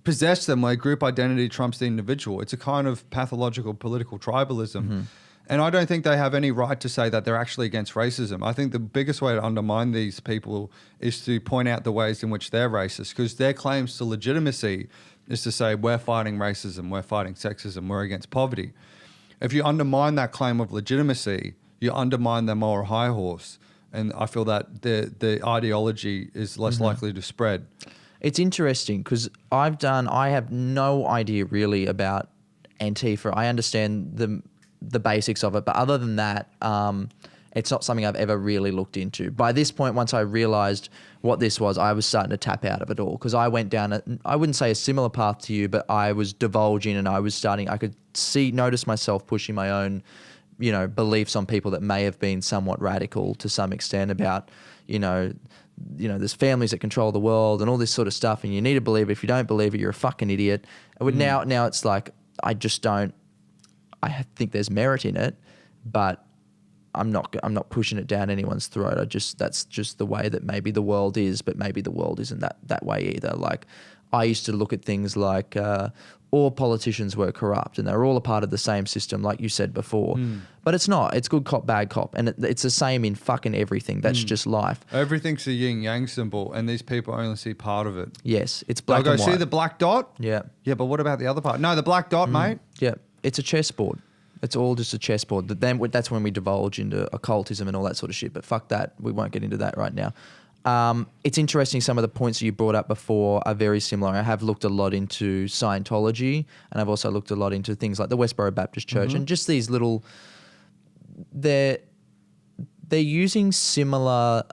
possessed them where group identity trumps the individual. It's a kind of pathological political tribalism. And I don't think they have any right to say that they're actually against racism. I think the biggest way to undermine these people is to point out the ways in which they're racist, because their claims to legitimacy is to say, we're fighting racism, we're fighting sexism, we're against poverty. If you undermine that claim of legitimacy, you undermine their moral high horse. And I feel that the ideology is less likely to spread. It's interesting because I have no idea really about Antifa. I understand the basics of it, but other than that, it's not something I've ever really looked into. By this point, once I realized what this was, I was starting to tap out of it all, because I went down I wouldn't say a similar path to you, but I was divulging, and I could notice myself pushing my own, you know, beliefs on people that may have been somewhat radical to some extent about, you know, there's families that control the world and all this sort of stuff, and you need to believe it. If you don't believe it, you're a fucking idiot. Now it's like, I just don't. I think there's merit in it, but I'm not pushing it down anyone's throat. That's just the way that maybe the world is, but maybe the world isn't that way either. Like, I used to look at things like all politicians were corrupt and they're all a part of the same system, like you said before. But it's not. It's good cop, bad cop. And it's the same in fucking everything. That's just life. Everything's a yin-yang symbol, and these people only see part of it. Yes, it's black They'll and go, white. see the black dot? Yeah. Yeah, but what about the other part? No, the black dot, mate. Yeah, it's a chessboard. It's all just a chessboard. Then that's when we divulge into occultism and all that sort of shit. But fuck that. We won't get into that right now. It's interesting. Some of the points that you brought up before are very similar. I have looked a lot into Scientology, and I've also looked a lot into things like the Westboro Baptist Church, and just these little. They're using similar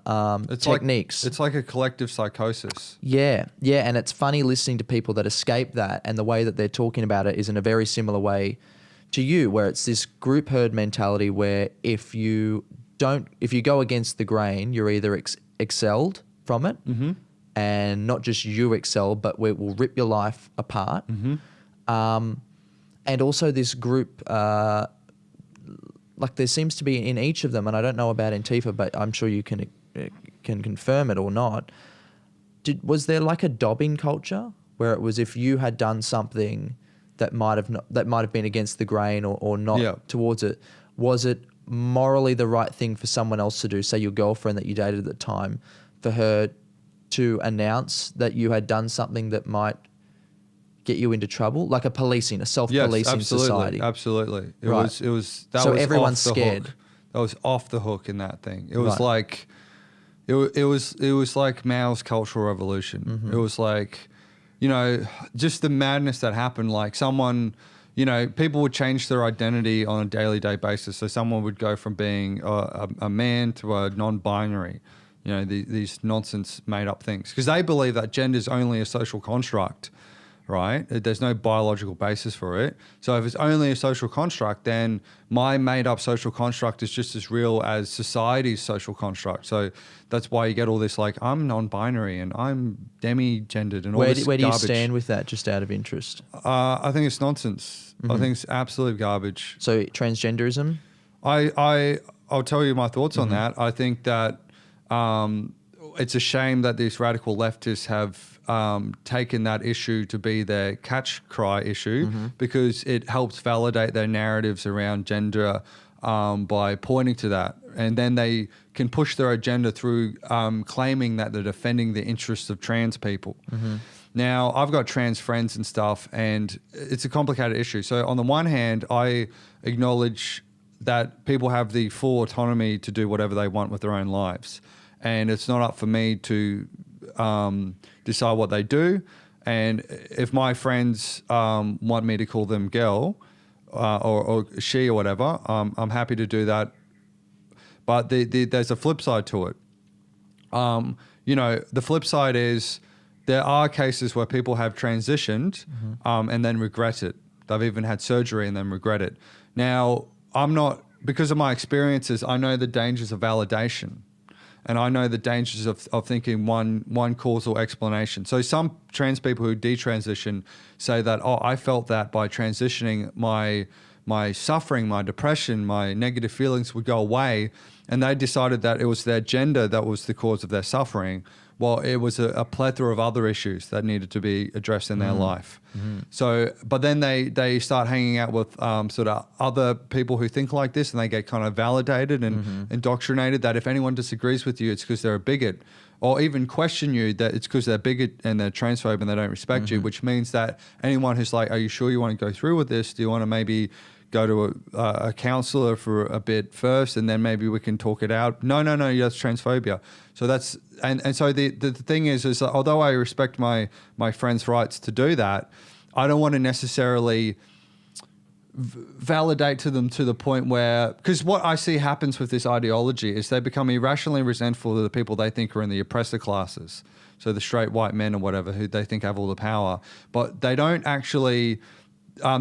techniques. It's like a collective psychosis. Yeah, and it's funny listening to people that escape that, and the way that they're talking about it is in a very similar way to you, where it's this group herd mentality where if you go against the grain, you're either excelled from it, and not just you excel, but we will rip your life apart. And also this group, like there seems to be in each of them, and I don't know about Antifa, but I'm sure you can confirm it or not. Was there like a dobbing culture where it was if you had done something that might have been against the grain or not towards it, was it morally the right thing for someone else to do, say your girlfriend that you dated at the time, for her to announce that you had done something that might get you into trouble, like a self-policing society? Absolutely. It Right. was that So was everyone's off the scared. hook. That was off the hook in that thing. It was Right. like it was like Mao's Cultural Revolution. It was like, you know, just the madness that happened. Like someone, you know, people would change their identity on a daily basis. So someone would go from being a man to a non-binary, you know, these nonsense made up things. Because they believe that gender is only a social construct, right? There's no biological basis for it. So if it's only a social construct, then my made up social construct is just as real as society's social construct. So that's why you get all this like, I'm non-binary and I'm demi-gendered and all this Where do you garbage. stand with that, just out of interest? I think it's nonsense. I think it's absolute garbage. So transgenderism? I'll tell you my thoughts on that. I think that it's a shame that these radical leftists have taken that issue to be their catch cry issue, because it helps validate their narratives around gender by pointing to that. And then they can push their agenda through claiming that they're defending the interests of trans people. Now, I've got trans friends and stuff, and it's a complicated issue. So on the one hand, I acknowledge that people have the full autonomy to do whatever they want with their own lives. and it's not up for me to decide what they do. And if my friends want me to call them girl or she or whatever, I'm happy to do that. But there's a flip side to it. The flip side is there are cases where people have transitioned and then regret it. They've even had surgery and then regret it. Now, because of my experiences, I know the dangers of validation. And I know the dangers of thinking one causal explanation. So some trans people who detransition say that, I felt that by transitioning, my suffering, my depression, my negative feelings would go away. And they decided that it was their gender that was the cause of their suffering. Well, it was a plethora of other issues that needed to be addressed in their life. So, but then they start hanging out with sort of other people who think like this, and they get kind of validated and indoctrinated that if anyone disagrees with you, it's because they're a bigot, or even question you that it's because they're bigot and they're transphobe and they don't respect you, which means that anyone who's like, are you sure you want to go through with this? Do you want to maybe go to a counselor for a bit first, and then maybe we can talk it out? No, that's transphobia. So that's and so the thing is that although I respect my friends' rights to do that, I don't want to necessarily validate to them to the point where, because what I see happens with this ideology is they become irrationally resentful of the people they think are in the oppressor classes. So the straight white men or whatever who they think have all the power, but they don't actually.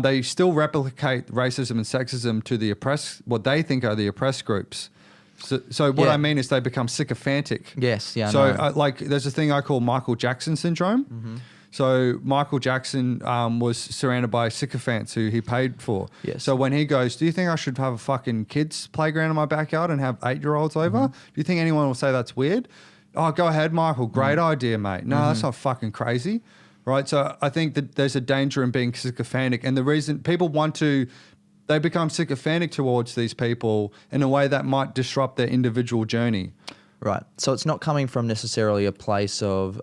They still replicate racism and sexism to what they think are the oppressed groups. So what I mean is they become sycophantic. Yes, yeah. So there's a thing I call Michael Jackson syndrome. So Michael Jackson was surrounded by sycophants who he paid for. Yes. So when he goes, do you think I should have a fucking kids playground in my backyard and have 8-year-olds over? Do you think anyone will say that's weird? Oh, go ahead, Michael. Great idea, mate. No, that's not fucking crazy. Right, so I think that there's a danger in being sycophantic, and the reason people they become sycophantic towards these people in a way that might disrupt their individual journey. Right, so it's not coming from necessarily a place of,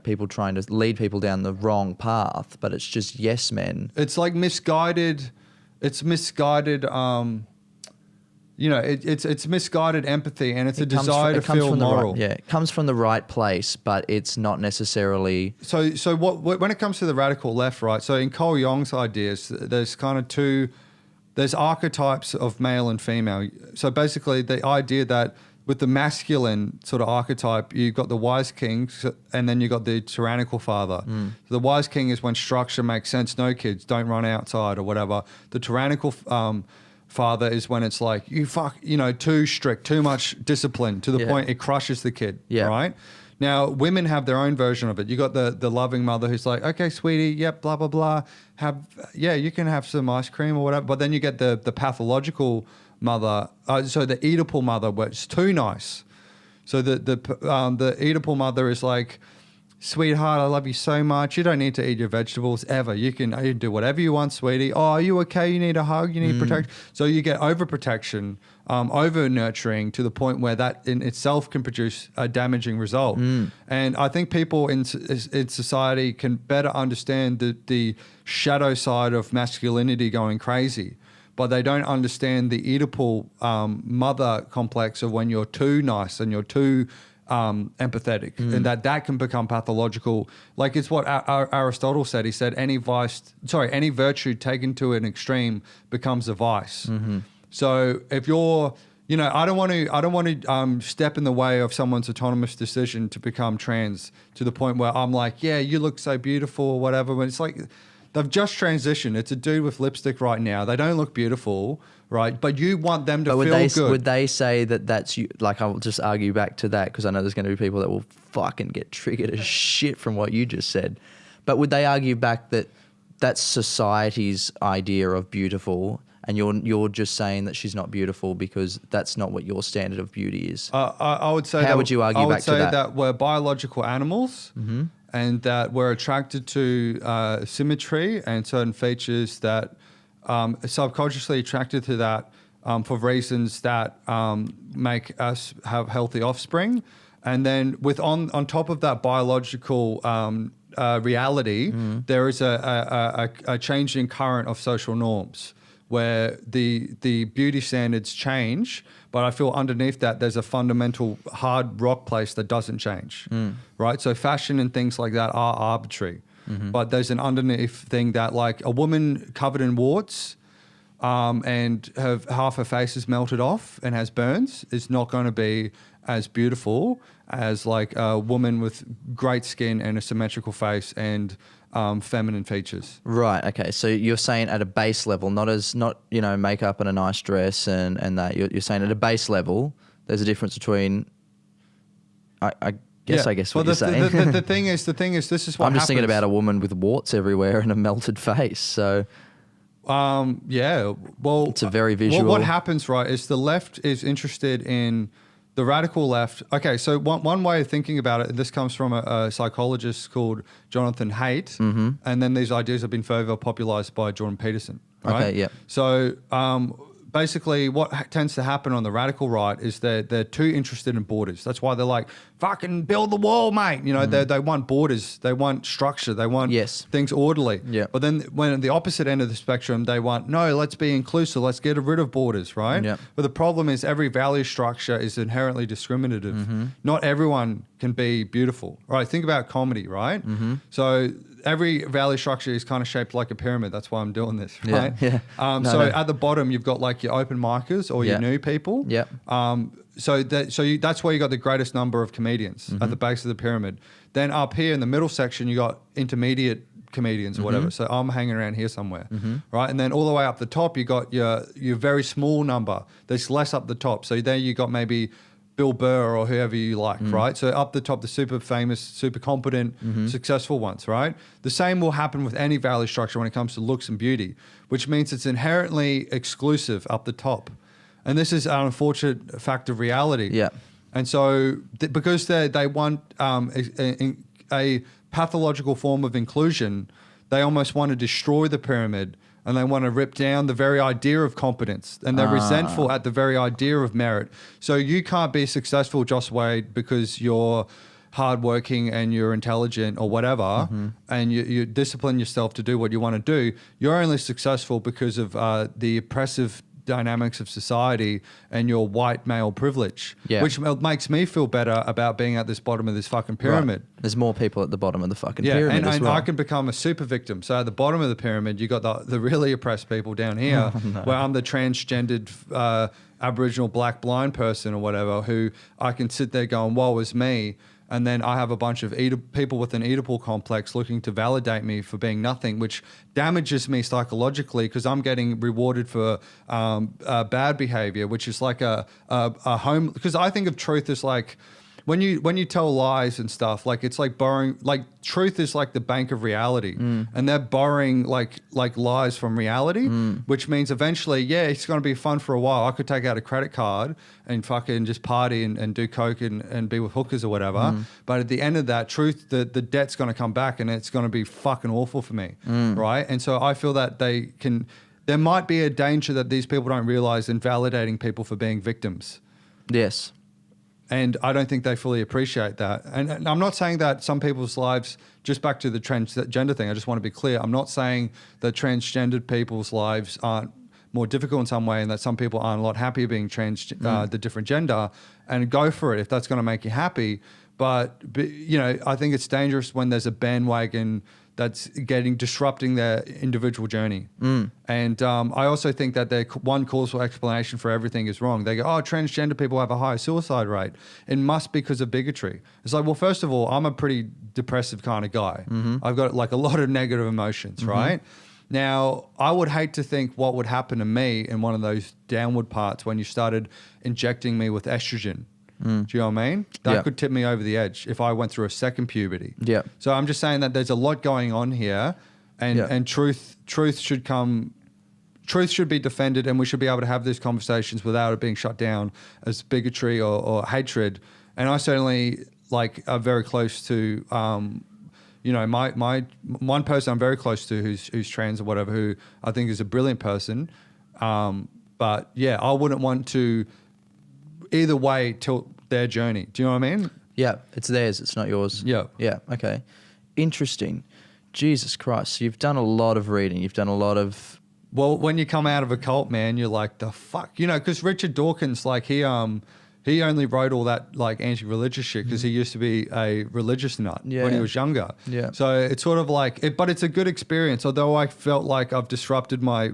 people trying to lead people down the wrong path, but it's just yes men. It's like misguided. It's misguided. It's misguided empathy, and it's a desire to feel moral. It comes from the right place, but it's not necessarily. So when it comes to the radical left, right? So in Cole Young's ideas, there's kind of there's archetypes of male and female. So basically, the idea that with the masculine sort of archetype, you've got the wise king, and then you've got the tyrannical father. So the wise king is when structure makes sense. No kids, don't run outside or whatever. The tyrannical father is when it's like, too strict, too much discipline to the point it crushes the kid, right? Now, women have their own version of it. You got the loving mother who's like, okay, sweetie, yep, blah, blah, blah. You can have some ice cream or whatever. But then you get the pathological mother, so the Oedipal mother, where it's too nice. So the Oedipal mother is like, sweetheart, I love you so much. You don't need to eat your vegetables ever. You can do whatever you want, sweetie. Oh, are you okay? You need a hug? You need protection? So you get overprotection, over-nurturing to the point where that in itself can produce a damaging result. And I think people in society can better understand the shadow side of masculinity going crazy, but they don't understand the Oedipal mother complex of when you're too nice and you're too empathetic, and that can become pathological. Like it's what Aristotle said. He said any virtue taken to an extreme becomes a vice. So if you're, I don't want to step in the way of someone's autonomous decision to become trans to the point where I'm like, yeah, you look so beautiful or whatever. When it's like they've just transitioned. It's a dude with lipstick right now. They don't look beautiful. Right, but you want them to feel good. Would they say that that's you? Like, I'll just argue back to that because I know there's going to be people that will fucking get triggered as shit from what you just said. But would they argue back that that's society's idea of beautiful, and you're just saying that she's not beautiful because that's not what your standard of beauty is? I would say. How would you argue back to that? I would say that we're biological animals, and that we're attracted to symmetry and certain features that. Subconsciously attracted to that for reasons that make us have healthy offspring. And then on top of that biological reality, there is a changing current of social norms, where the beauty standards change, but I feel underneath that there's a fundamental hard rock place that doesn't change, right? So fashion and things like that are arbitrary, but there's an underneath thing that like a woman covered in warts and have half her face is melted off and has burns is not going to be as beautiful as like a woman with great skin and a symmetrical face and feminine features. Right. Okay. So you're saying at a base level, not makeup and a nice dress and that. You're saying at a base level, there's a difference between. I guess what you're saying. The thing is, this is what I'm just thinking happens. about a woman with warts everywhere and a melted face. So. Yeah. Well, it's a very visual. What happens, right, is the left is interested in. The radical left. Okay, so one way of thinking about it, this comes from a psychologist called Jonathan Haidt, and then these ideas have been further popularized by Jordan Peterson. Right? Okay, yeah. So basically what tends to happen on the radical right is they're too interested in borders. That's why they're like, fucking build the wall, mate. You know, they want borders, they want structure, they want things orderly. Yeah. But then when at the opposite end of the spectrum, they want, no, let's be inclusive, let's get rid of borders, right? Yeah. But the problem is every value structure is inherently discriminative. Not everyone can be beautiful. Right? Think about comedy, right? So every value structure is kind of shaped like a pyramid. That's why I'm doing this, right? Yeah. At the bottom, you've got like your open micers or your new people. Yeah. That's where you got the greatest number of comedians at the base of the pyramid. Then up here in the middle section, you got intermediate comedians or whatever. So I'm hanging around here somewhere, right? And then all the way up the top, you got your very small number. There's less up the top. So there you got maybe Bill Burr or whoever you like, right? So up the top, the super famous, super competent, successful ones, right? The same will happen with any value structure when it comes to looks and beauty, which means it's inherently exclusive up the top. And this is an unfortunate fact of reality. Yeah. And so because they want a pathological form of inclusion, they almost want to destroy the pyramid and they want to rip down the very idea of competence, and they're resentful at the very idea of merit. So you can't be successful, Joss Wade, because you're hardworking and you're intelligent or whatever, and you discipline yourself to do what you want to do. You're only successful because of the oppressive dynamics of society and your white male privilege, which makes me feel better about being at this bottom of this fucking pyramid. Right. There's more people at the bottom of the fucking pyramid as well. I can become a super victim. So at the bottom of the pyramid, you got the really oppressed people down here, where I'm the transgendered Aboriginal black blind person or whatever, who I can sit there going, woe is me. And then I have a bunch of people with an Oedipal complex looking to validate me for being nothing, which damages me psychologically because I'm getting rewarded for bad behavior, which is like a home. Because I think of truth as like when you tell lies and stuff, like it's like borrowing. Like truth is like the bank of reality, and they're borrowing like lies from reality, which means eventually, it's going to be fun for a while. I could take out a credit card and fucking just party and do coke and be with hookers or whatever. But at the end of that, truth, the debt's going to come back and it's going to be fucking awful for me, right? And so I feel that there might be a danger that these people don't realize in validating people for being victims. Yes. And I don't think they fully appreciate that. And I'm not saying that some people's lives, just back to the transgender thing, I just want to be clear. I'm not saying that transgendered people's lives aren't more difficult in some way and that some people aren't a lot happier being the different gender, and go for it if that's going to make you happy. But I think it's dangerous when there's a bandwagon that's disrupting their individual journey. And I also think that one causal explanation for everything is wrong. They go, transgender people have a higher suicide rate. It must be because of bigotry. It's like, well, first of all, I'm a pretty depressive kind of guy. I've got like a lot of negative emotions, right? Now, I would hate to think what would happen to me in one of those downward parts when you started injecting me with estrogen. Do you know what I mean? That could tip me over the edge if I went through a second puberty. Yeah. So I'm just saying that there's a lot going on here, and truth should be defended, and we should be able to have these conversations without it being shut down as bigotry or hatred. And I certainly are very close to my one person I'm very close to who's trans or whatever, who I think is a brilliant person. But I wouldn't want to either way tilt their journey. Do you know what I mean? Yeah, it's theirs. It's not yours. Yeah. Yeah. Okay. Interesting. Jesus Christ. So you've done a lot of reading. You've done a lot of Well, when you come out of a cult, man, you're like, the fuck, you know, because Richard Dawkins, like he only wrote all that like anti-religious shit because he used to be a religious nut when he was younger. Yeah. So it's sort of like, but it's a good experience. Although I felt like I've disrupted my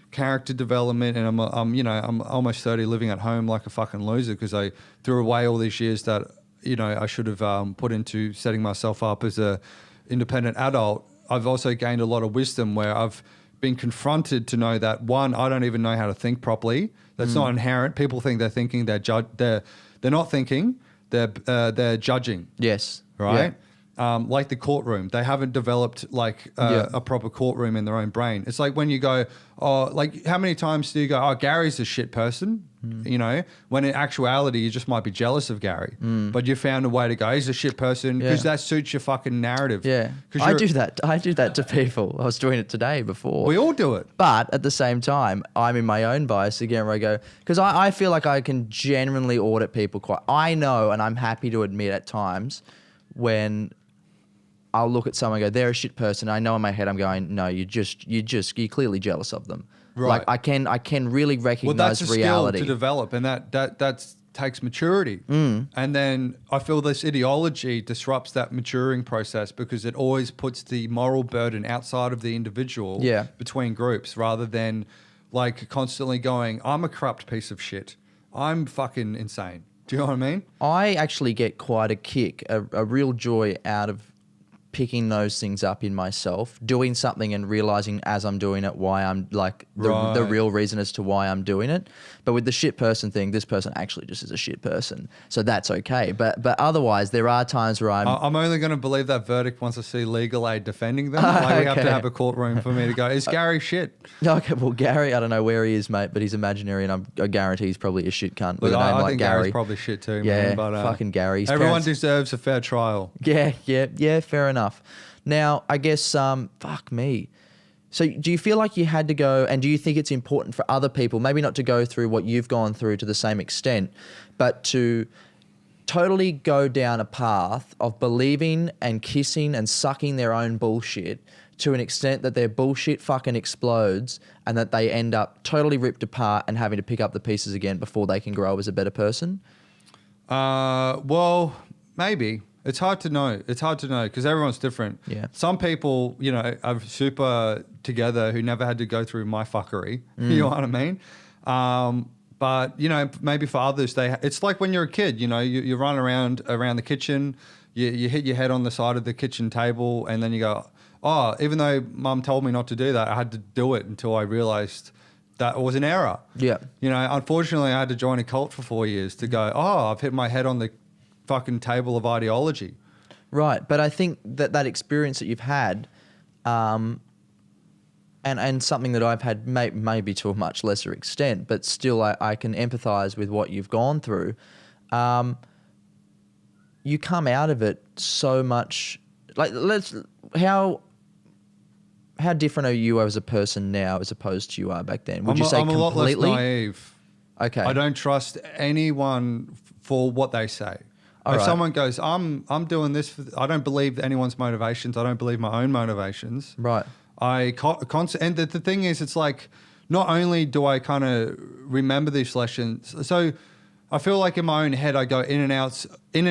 character development, and I'm almost 30, living at home like a fucking loser because I threw away all these years that, you know, I should have put into setting myself up as a independent adult. I've also gained a lot of wisdom where I've been confronted to know that, one, I don't even know how to think properly. That's not inherent. People think they're thinking, they're not thinking, they're judging. Yes. Right? Like the courtroom. They haven't developed like a proper courtroom in their own brain. It's like when you go, oh, like how many times do you go, oh, Gary's a shit person, you know, when in actuality you just might be jealous of Gary, but you found a way to go, he's a shit person because that suits your fucking narrative. Yeah. I do that to people. I was doing it today before. We all do it. But at the same time, I'm in my own bias again where I go, because I feel like I can genuinely audit people quite. I know, and I'm happy to admit at times when I'll look at someone and go, they're a shit person. I know in my head I'm going, no, you're clearly jealous of them. Right. Like I can really recognize that's a reality. skill to develop, and that takes maturity. And then I feel this ideology disrupts that maturing process because it always puts the moral burden outside of the individual between groups, rather than like constantly going, I'm a corrupt piece of shit. I'm fucking insane. Do you know what I mean? I actually get quite a kick, a real joy out of picking those things up in myself, doing something and realizing as I'm doing it why I'm like the real reason as to why I'm doing it. But with the shit person thing, this person actually just is a shit person, so that's okay. But otherwise, there are times where I'm only going to believe that verdict once I see Legal Aid defending them. Like we have to have a courtroom for me to go, is Gary shit? Okay, well Gary, I don't know where he is, mate, but he's imaginary, and I guarantee he's probably a shit cunt with a name like think Gary. Gary's probably shit too. Yeah, man, but, fucking Gary. Everyone deserves a fair trial. Yeah, fair enough. Now, I guess, fuck me. So do you feel like you had to go, and do you think it's important for other people, maybe not to go through what you've gone through to the same extent, but to totally go down a path of believing and kissing and sucking their own bullshit to an extent that their bullshit fucking explodes and that they end up totally ripped apart and having to pick up the pieces again before they can grow as a better person? Well, maybe. It's hard to know. It's hard to know because everyone's different. Yeah. Some people, you know, are super together who never had to go through my fuckery. You know what I mean? But, you know, maybe for others, it's like when you're a kid, you know, you run around the kitchen, you hit your head on the side of the kitchen table, and then you go, oh, even though mum told me not to do that, I had to do it until I realized that it was an error. Yeah. You know, unfortunately, I had to join a cult for 4 years to go, oh, I've hit my head on the fucking table of ideology. Right. But I think that experience that you've had, and something that I've had maybe to a much lesser extent, but still I can empathize with what you've gone through. You come out of it so much, like how different are you as a person now as opposed to you are back then? Would you say I'm completely? a lot less naive. Okay. I don't trust anyone for what they say. If someone goes, I'm doing this, I don't believe anyone's motivations. I don't believe my own motivations. Right. And the thing is, it's like, not only do I kind of remember these lessons, so I feel like in my own head I go in and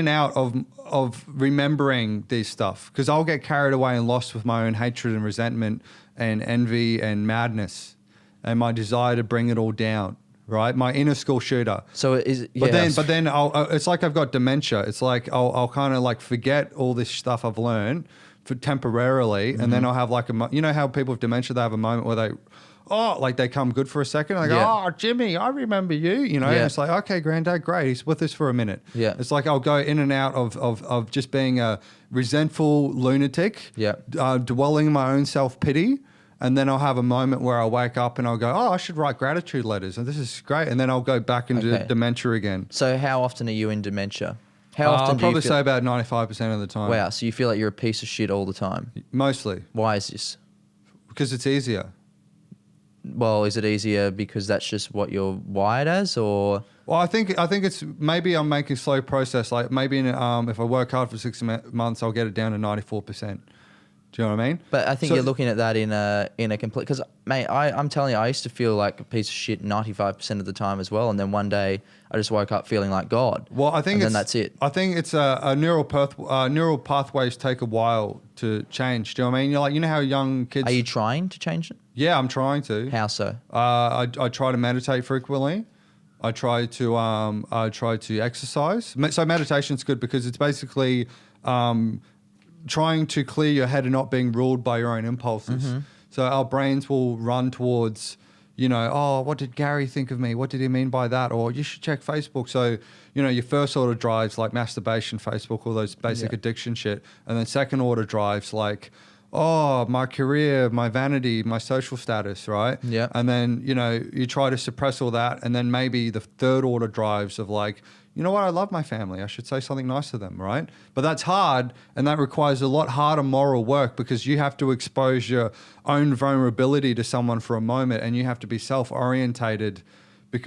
out of remembering these stuff because I'll get carried away and lost with my own hatred and resentment and envy and madness and my desire to bring it all down. Right, my inner school shooter. So but then it's like I've got dementia. It's like I'll kind of like forget all this stuff I've learned for temporarily, and then I'll have like you know how people with dementia, they have a moment where they come good for a second. And I go, oh, Jimmy, I remember you. You know, and it's like, okay, Granddad, great. He's with us for a minute. Yeah, it's like I'll go in and out of just being a resentful lunatic. Yeah, dwelling in my own self-pity. And then I'll have a moment where I'll wake up and I'll go, oh, I should write gratitude letters. And this is great. And then I'll go back into dementia again. So how often are you in dementia? How often I'll probably say about 95% of the time. Wow. So you feel like you're a piece of shit all the time? Mostly. Why is this? Because it's easier. Well, is it easier because that's just what you're wired as, or? Well, I think it's maybe I'm making a slow process. Like maybe if I work hard for 6 months, I'll get it down to 94%. Do you know what I mean? But I think you're looking at that in a complete, because mate, I'm telling you, I used to feel like a piece of shit 95% of the time as well, and then one day I just woke up feeling like God. Well, I think and then that's it. I think it's a neural pathways take a while to change. Do you know what I mean? You're like, you know how young kids. Are you trying to change it? Yeah, I'm trying to. How so? I try to meditate frequently. I try to exercise. So meditation's good because it's basically trying to clear your head and not being ruled by your own impulses. Mm-hmm. So our brains will run towards, oh, what did Gary think of me? What did he mean by that? Or you should check Facebook. So, your first order drives like masturbation, Facebook, all those basic addiction shit. And then second order drives like, oh, my career, my vanity, my social status, right? Yeah. And then, you try to suppress all that. And then maybe the third order drives of like, you know what, I love my family. I should say something nice to them, right? But that's hard, and that requires a lot harder moral work because you have to expose your own vulnerability to someone for a moment, and you have to be self-orientated.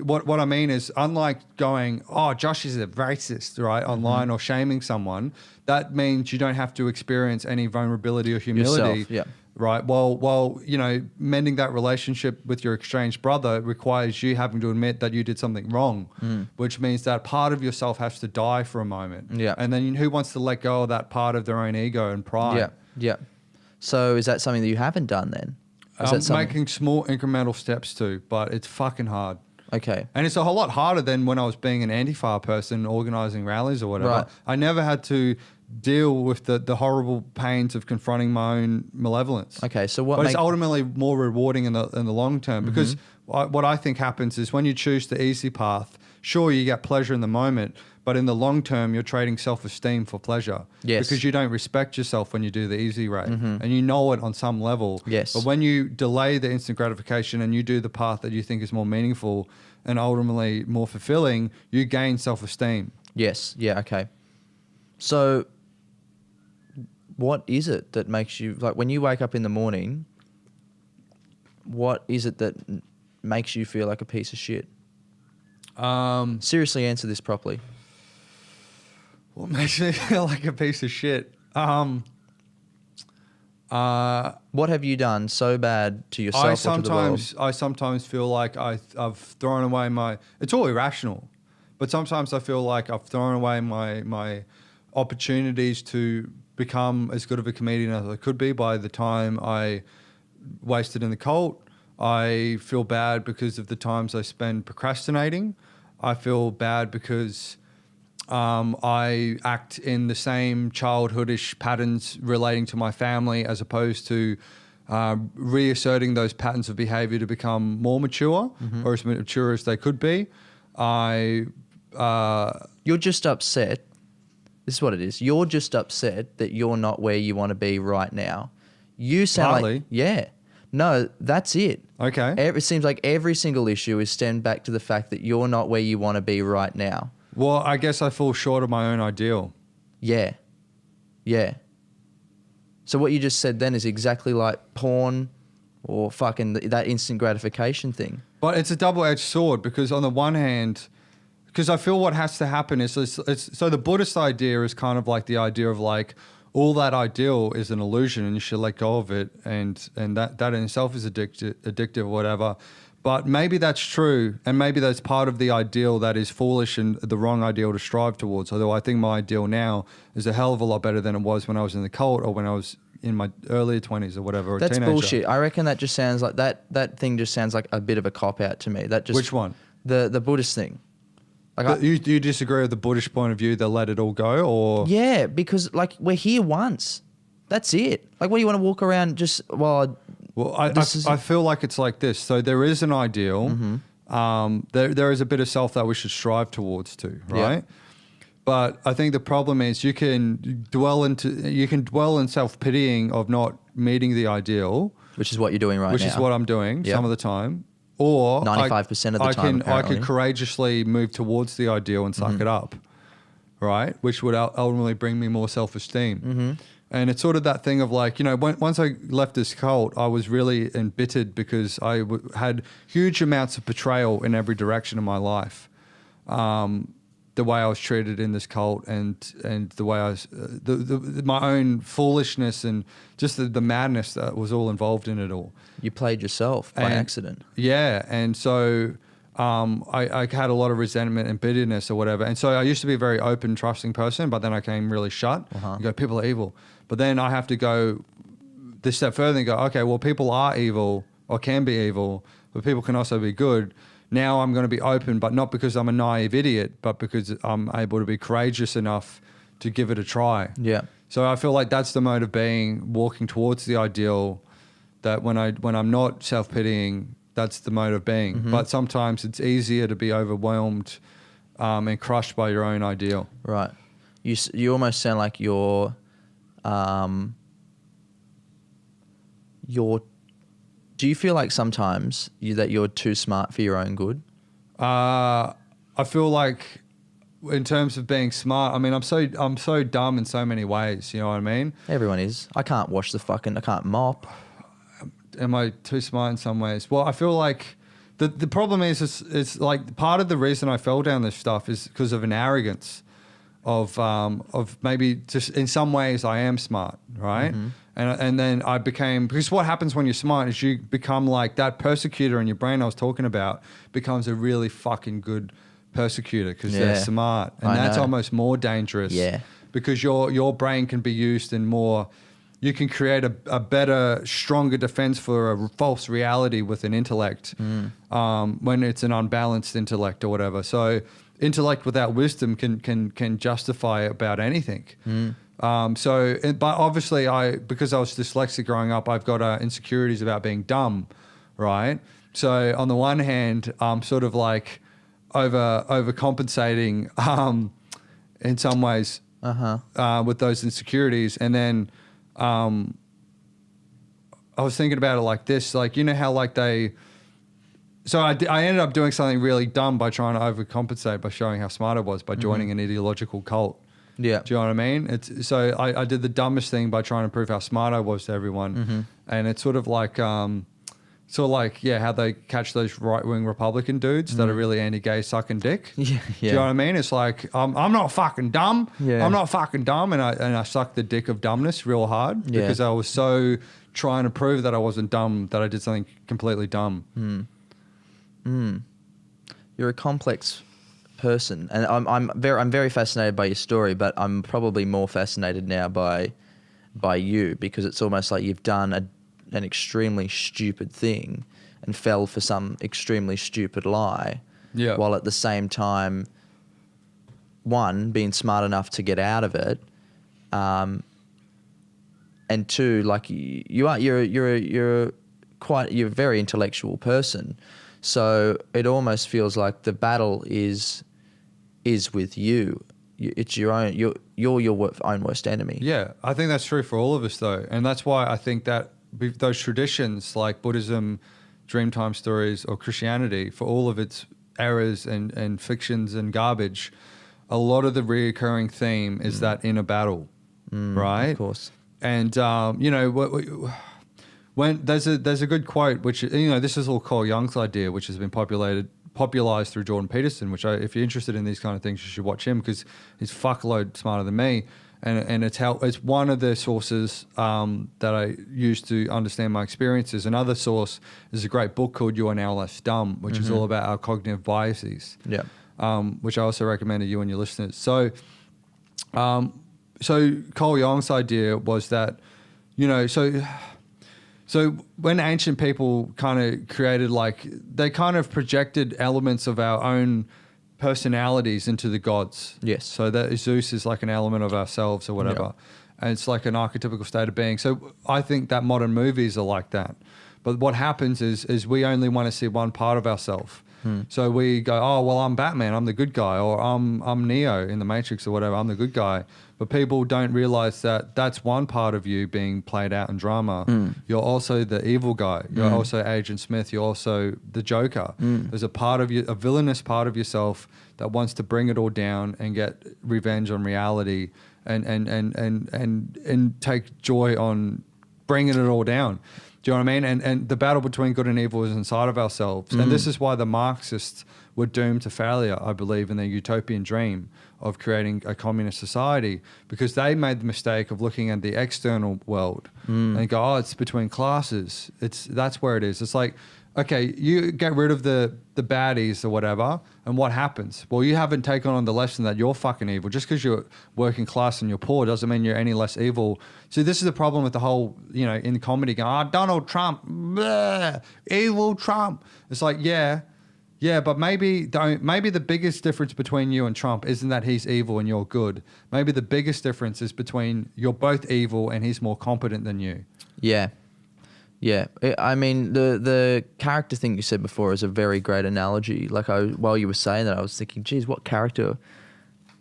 What I mean is, unlike going, oh, Josh is a racist, right, online or shaming someone, that means you don't have to experience any vulnerability or humility. Yourself, yeah. Right. Well, mending that relationship with your estranged brother requires you having to admit that you did something wrong, which means that part of yourself has to die for a moment. Yeah. And then who wants to let go of that part of their own ego and pride? Yeah. Yeah. So is that something that you haven't done then? Making small incremental steps too, but it's fucking hard. Okay. And it's a whole lot harder than when I was being an Antifa person organizing rallies or whatever. Right. I never had to deal with the horrible pains of confronting my own malevolence. Okay, so But it's ultimately more rewarding in the long term because what I think happens is when you choose the easy path, sure, you get pleasure in the moment, but in the long term, you're trading self-esteem for pleasure. Yes. Because you don't respect yourself when you do the easy way. And you know it on some level. Yes. But when you delay the instant gratification and you do the path that you think is more meaningful and ultimately more fulfilling, you gain self-esteem. Yes. Yeah. Okay. So what is it that makes you, like, when you wake up in the morning, what is it that makes you feel like a piece of shit? Seriously, answer this properly. What makes me feel like a piece of shit? What have you done so bad to yourself or to the world? I sometimes feel like I've thrown away it's all irrational, but sometimes I feel like I've thrown away my opportunities to become as good of a comedian as I could be by the time I wasted in the cult. I feel bad because of the times I spend procrastinating. I feel bad because I act in the same childhoodish patterns relating to my family as opposed to reasserting those patterns of behavior to become more mature or as mature as they could be. You're just upset. This is what it is. You're just upset that you're not where you want to be right now. You sound Partly. like, yeah. No, that's it. Okay. It seems like every single issue is stemmed back to the fact that you're not where you want to be right now. Well, I guess I fall short of my own ideal. Yeah. Yeah. So what you just said then is exactly like porn or fucking that instant gratification thing. But it's a double-edged sword because on the one hand, because I feel what has to happen is so the Buddhist idea is kind of like the idea of like all that ideal is an illusion and you should let go of it and that in itself is addictive or whatever. But maybe that's true and maybe that's part of the ideal that is foolish and the wrong ideal to strive towards. Although I think my ideal now is a hell of a lot better than it was when I was in the cult or when I was in my earlier 20s or whatever. Or That's teenager. bullshit. I reckon that just sounds like that thing just sounds like a bit of a cop-out to me. That just Which one? The Buddhist thing. Like You disagree with the Buddhist point of view, they'll let it all go, or? Yeah, because like we're here once. That's it. Like, what do you want to walk around just, Well, I feel like it's like this. So there is an ideal. There is a bit of self that we should strive towards too, right? Yeah. But I think the problem is you can dwell in self-pitying of not meeting the ideal. Which is what you're doing right now. Which is what I'm doing Yep. some of the time. Or 95% of the time, I apparently. could courageously move towards the ideal and suck it up, right? Which would ultimately bring me more self-esteem. And it's sort of that thing of like, once I left this cult, I was really embittered because I had huge amounts of betrayal in every direction of my life. the way I was treated in this cult and the way I was, my own foolishness and just the madness that was all involved in it all. You played yourself by accident. Yeah. And so I had a lot of resentment and bitterness or whatever. And so I used to be a very open, trusting person, but then I came really shut. You go, people are evil. But then I have to go this step further and go, okay, well, people are evil or can be evil, but people can also be good. Now I'm going to be open, but not because I'm a naive idiot, but because I'm able to be courageous enough to give it a try. Yeah. So I feel like that's the mode of being, walking towards the ideal, that when I'm not self-pitying, that's the mode of being. But sometimes it's easier to be overwhelmed and crushed by your own ideal. Right. You almost sound like you're do you feel like sometimes that you're too smart for your own good? I feel like in terms of being smart, I mean, I'm so dumb in so many ways. You know what I mean? Everyone is. I can't I can't mop. Am I too smart in some ways? Well, I feel like the problem is it's like part of the reason I fell down this stuff is because of an arrogance of maybe just in some ways I am smart, right? And then I became, because what happens when you're smart is you become like that persecutor in your brain I was talking about becomes a really fucking good persecutor because they're smart. And that's almost more dangerous. Yeah. Because your brain can be used in more, you can create a better, stronger defense for a false reality with an intellect when it's an unbalanced intellect or whatever. So intellect without wisdom can justify about anything. But obviously because I was dyslexic growing up, I've got insecurities about being dumb, right? So on the one hand, I'm sort of like overcompensating in some ways with those insecurities. And then I was thinking about it like this, like, you know how like so I ended up doing something really dumb by trying to overcompensate by showing how smart I was by joining an ideological cult. Yeah. Do you know what I mean? So I did the dumbest thing by trying to prove how smart I was to everyone. And it's sort of like, how they catch those right-wing Republican dudes that are really anti-gay sucking dick. Yeah. Do you know what I mean? It's like, I'm not fucking dumb. Yeah. I'm not fucking dumb. And I sucked the dick of dumbness real hard because I was so trying to prove that I wasn't dumb that I did something completely dumb. You're a complex person, and I'm very fascinated by your story, but I'm probably more fascinated now by you, because it's almost like you've done an extremely stupid thing and fell for some extremely stupid lie, while at the same time, one, being smart enough to get out of it, and two, like you're a very intellectual person. So it almost feels like the battle is with you. It's your own. You're your own worst enemy. Yeah, I think that's true for all of us, though, and that's why I think that those traditions like Buddhism, Dreamtime stories, or Christianity, for all of its errors and fictions and garbage, a lot of the reoccurring theme is that inner battle, right? Of course. And when there's a good quote, which, this is all Carl Jung's idea, which has been popularized through Jordan Peterson, which if you're interested in these kind of things, you should watch him because he's fuckload smarter than me. And it's one of the sources that I use to understand my experiences. Another source is a great book called You Are Now Less Dumb, which is all about our cognitive biases. Yeah. Which I also recommend to you and your listeners. So Carl Jung's idea was that, so when ancient people kind of created, they kind of projected elements of our own personalities into the gods. Yes. So that Zeus is like an element of ourselves or whatever. Yeah. And it's like an archetypical state of being. So I think that modern movies are like that. But what happens is we only want to see one part of ourselves. So we go, oh, well, I'm Batman, I'm the good guy, or I'm Neo in the Matrix or whatever, I'm the good guy. But people don't realize that that's one part of you being played out in drama. You're also the evil guy. You're also Agent Smith. You're also the Joker. There's a part of you, a villainous part of yourself that wants to bring it all down and get revenge on reality and take joy on bringing it all down. Do you know what I mean? And the battle between good and evil is inside of ourselves. And this is why the Marxists were doomed to failure, I believe, in their utopian dream of creating a communist society, because they made the mistake of looking at the external world and go, oh, it's between classes. That's where it is. It's like, okay, you get rid of the baddies or whatever, and what happens? Well, you haven't taken on the lesson that you're fucking evil. Just because you're working class and you're poor doesn't mean you're any less evil. So this is the problem with the whole, in comedy, going, Donald Trump, bleh, evil Trump. It's like, yeah, but maybe the biggest difference between you and Trump isn't that he's evil and you're good. Maybe the biggest difference is between you're both evil and he's more competent than you. Yeah. Yeah, I mean, the character thing you said before is a very great analogy. Like, while you were saying that, I was thinking, geez, what character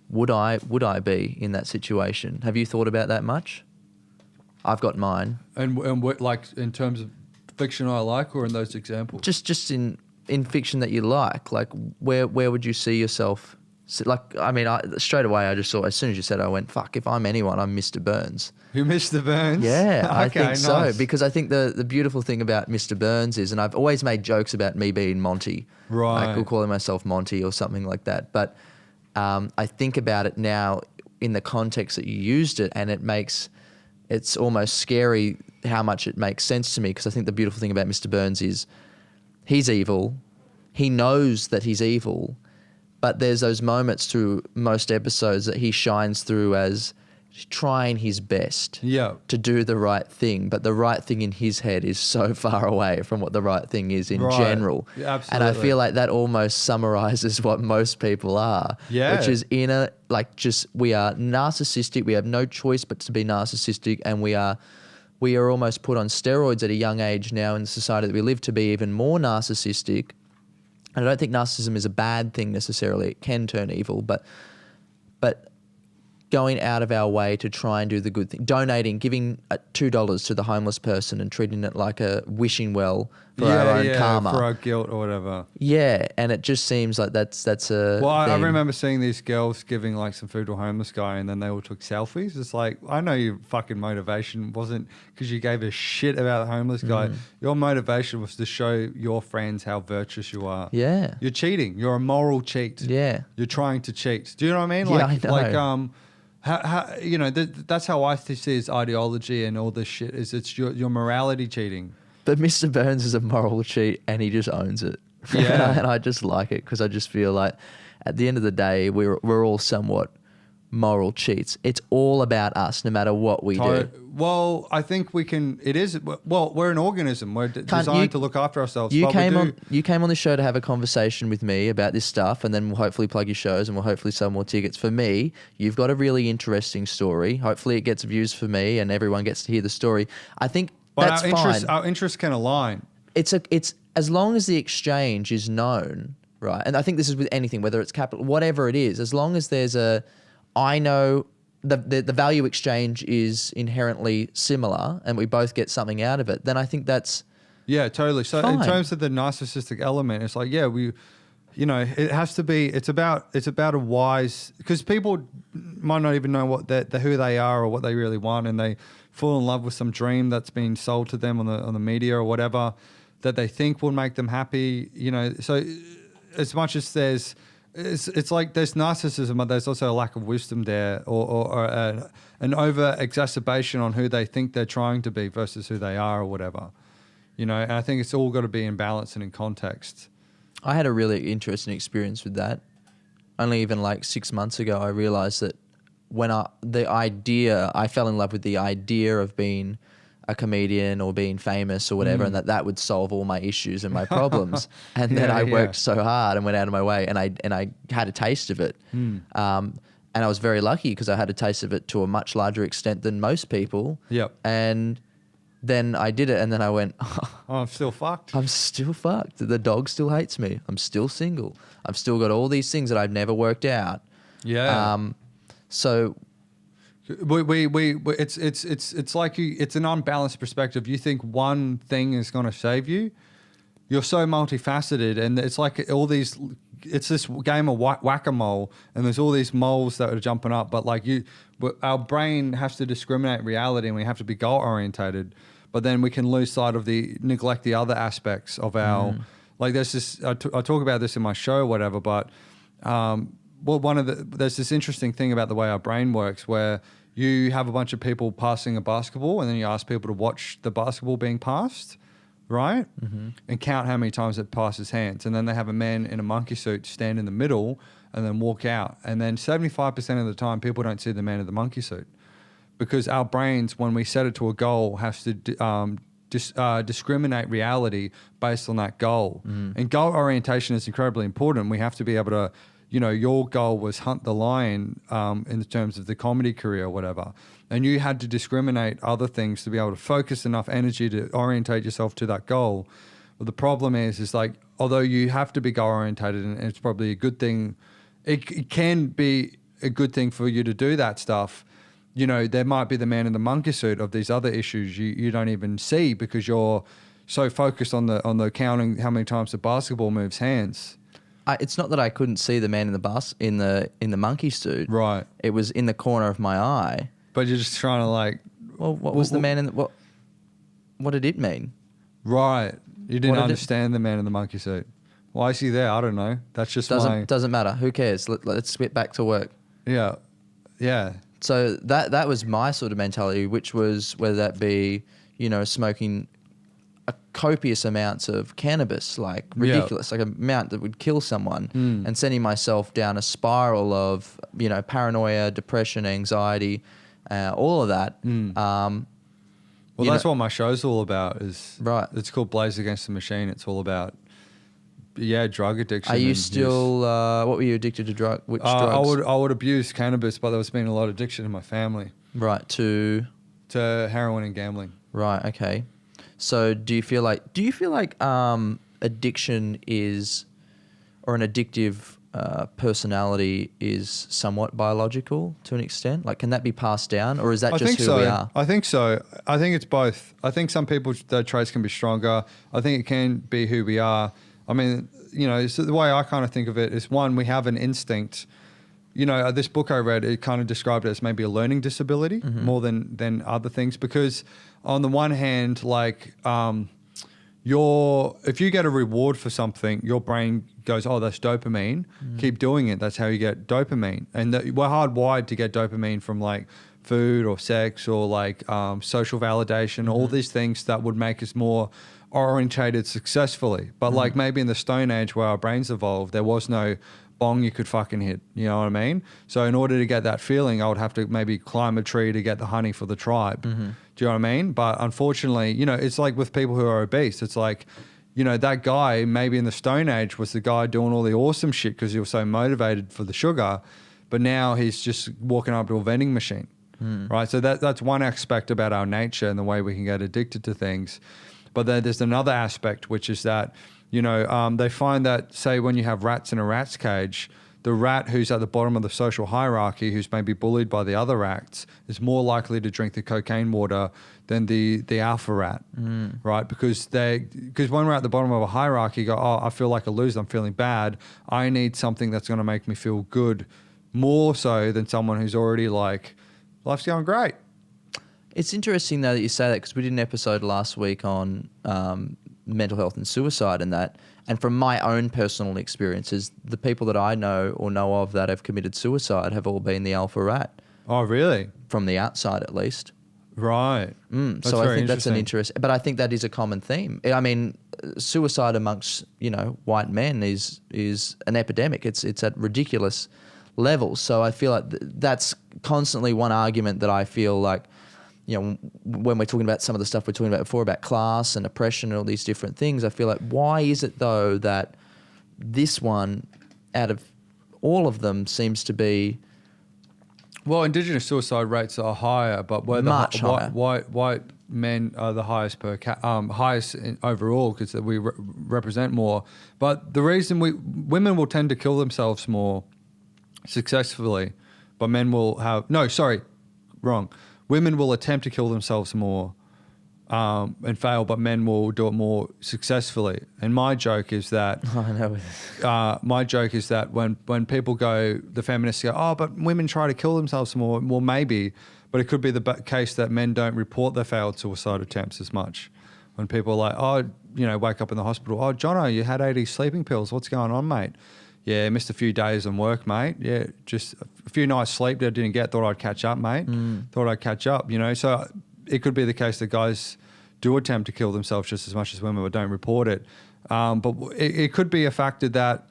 would I be in that situation? Have you thought about that much? I've got mine. And what, like, in terms of fiction I like, or in those examples? Just in fiction that you like where would you see yourself? Like, I mean, straight away I just saw, as soon as you said it, I went, fuck, if I'm anyone, I'm Mr. Burns. You're Mr. Burns? Yeah, okay, I think nice. so. Because I think the beautiful thing about Mr. Burns is, and I've always made jokes about me being Monty. Right. Like, calling myself Monty or something like that. But I think about it now in the context that you used it, and it's almost scary how much it makes sense to me, because I think the beautiful thing about Mr. Burns is he's evil. He knows that he's evil. But there's those moments through most episodes that he shines through as trying his best to do the right thing. But the right thing in his head is so far away from what the right thing is in general. Yeah, absolutely. And I feel like that almost summarizes what most people are. Yeah. Which is we are narcissistic. We have no choice but to be narcissistic. And we are almost put on steroids at a young age now in the society that we live to be even more narcissistic. And I don't think narcissism is a bad thing necessarily. It can turn evil, but going out of our way to try and do the good thing, donating, giving $2 to the homeless person and treating it like a wishing well for our own karma. For our guilt or whatever. Yeah, and it just seems like that's a Well, I thing. remember seeing these girls giving like some food to a homeless guy, and then they all took selfies. It's like, I know your fucking motivation wasn't because you gave a shit about the homeless guy. Your motivation was to show your friends how virtuous you are. Yeah. You're cheating. You're a moral cheat. Yeah. You're trying to cheat. Do you know what I mean? Yeah, I know. That's how I see his ideology and all this shit. Is it's your morality cheating. But Mr. Burns is a moral cheat, and he just owns it. Yeah. And I just like it because I just feel like at the end of the day, we're all somewhat moral cheats. It's all about us, no matter what we do. Well, I think we can. It is. Well, we're an organism. We're designed to look after ourselves. You came on this show to have a conversation with me about this stuff, and then we'll hopefully plug your shows, and we'll hopefully sell more tickets. For me, you've got a really interesting story. Hopefully, it gets views for me, and everyone gets to hear the story. I think that's fine. Our interests can align. It's as long as the exchange is known, right? And I think this is with anything, whether it's capital, whatever it is, as long as there's I know the value exchange is inherently similar and we both get something out of it, then I think that's totally. So fine. In terms of the narcissistic element, it's like, it has to be, it's about a wise, because people might not even know what who they are or what they really want, and they fall in love with some dream that's been sold to them on the media or whatever that they think will make them happy. So as much as it's like there's narcissism, but there's also a lack of wisdom there, or an over exacerbation on who they think they're trying to be versus who they are or whatever. And I think it's all got to be in balance and in context. I had a really interesting experience with that. Only even like 6 months ago, I realized that when I fell in love with the idea of being a comedian or being famous or whatever, and that would solve all my issues and my problems. And then I worked so hard and went out of my way, and I had a taste of it. And I was very lucky because I had a taste of it to a much larger extent than most people. Yep. And then I did it, and then I went, I'm still fucked. I'm still fucked. The dog still hates me. I'm still single. I've still got all these things that I've never worked out. Yeah. So it's like it's an unbalanced perspective. You think one thing is going to save you. You're so multifaceted, and it's like it's this game of whack-a-mole, and there's all these moles that are jumping up, but our brain has to discriminate reality, and we have to be goal orientated, but then we can lose sight of neglect the other aspects of our Like there's this, I talk about this in my show or whatever, but there's this interesting thing about the way our brain works where you have a bunch of people passing a basketball and then you ask people to watch the basketball being passed, right? Mm-hmm. And count how many times it passes hands. And then they have a man in a monkey suit stand in the middle and then walk out. And then 75% of the time, people don't see the man in the monkey suit because our brains, when we set it to a goal, has to discriminate reality based on that goal. Mm. And goal orientation is incredibly important. We have to be able to, your goal was hunt the lion in terms of the comedy career or whatever. And you had to discriminate other things to be able to focus enough energy to orientate yourself to that goal. But the problem is like, although you have to be goal orientated and it's probably a good thing, it can be a good thing for you to do that stuff. There might be the man in the monkey suit of these other issues you don't even see because you're so focused on the counting how many times the basketball moves hands. It's not that I couldn't see the man in the monkey suit. Right. It was in the corner of my eye. But you're just trying to like. Well, what was the man in the what? What did it mean? Right. You didn't understand the man in the monkey suit. Why is he there? I don't know. That's just doesn't matter. Who cares? Let's get back to work. Yeah. Yeah. So that was my sort of mentality, which was whether that be, smoking a copious amounts of cannabis, like ridiculous, like an amount that would kill someone, and sending myself down a spiral of, paranoia, depression, anxiety, all of that. Well, that's what my show's all about. Right. It's called Blaze Against the Machine. It's all about, drug addiction. Are you still? What were you addicted to? Which drugs? I would abuse cannabis, but there was been a lot of addiction in my family. Right. To heroin and gambling. Right. Okay. So do you feel like addiction is, or an addictive personality is somewhat biological to an extent? Like, can that be passed down, or is that just who we are? I think so. I think it's both. I think some people, their traits can be stronger. I think it can be who we are. I mean, so the way I kind of think of it is, one, we have an instinct. This book I read, it kind of described it as maybe a learning disability more than other things, because on the one hand, like if you get a reward for something, your brain goes, oh, that's dopamine. Keep doing it. That's how you get dopamine. And we're hardwired to get dopamine from like food or sex or like social validation, all these things that would make us more orientated successfully. But like maybe in the Stone Age where our brains evolved, there was no bong you could fucking hit, you know what I mean? So in order to get that feeling, I would have to maybe climb a tree to get the honey for the tribe. Do you know what I mean? But unfortunately, it's like with people who are obese, it's like, that guy maybe in the Stone Age was the guy doing all the awesome shit because he was so motivated for the sugar, but now he's just walking up to a vending machine, right? So that's one aspect about our nature and the way we can get addicted to things. But then there's another aspect, which is that, they find that, say, when you have rats in a rat's cage, the rat who's at the bottom of the social hierarchy, who's maybe bullied by the other rats, is more likely to drink the cocaine water than the alpha rat, right? Because when we're at the bottom of a hierarchy, you go, oh, I feel like a loser, I'm feeling bad. I need something that's going to make me feel good, more so than someone who's already like, life's going great. It's interesting, though, that you say that, because we did an episode last week on mental health and suicide and that. And from my own personal experiences, the people that I know or know of that have committed suicide have all been the alpha rat. Oh, really? From the outside, at least. Right. So I think that's an interest. But I think that is a common theme. I mean, suicide amongst, white men is an epidemic. It's at ridiculous levels. So I feel like that's constantly one argument that I feel like, when we're talking about some of the stuff we're talking about before, about class and oppression and all these different things, I feel like, why is it though that this one, out of all of them, seems to be... Well, Indigenous suicide rates are higher, but we're white men are the highest highest overall because we represent more. But the reason women will tend to kill themselves more successfully, but men will have... No, sorry, wrong. Women will attempt to kill themselves more and fail, but men will do it more successfully. And my joke is that when people go, the feminists go, oh, but women try to kill themselves more. Well, maybe, but it could be the case that men don't report their failed suicide attempts as much. When people are like, oh, wake up in the hospital. Oh, Jono, you had 80 sleeping pills. What's going on, mate? Yeah, missed a few days on work, mate. Yeah, just a few nights sleep that I didn't get. Thought I'd catch up, mate. Thought I'd catch up, So it could be the case that guys do attempt to kill themselves just as much as women, but don't report it. But it could be a factor that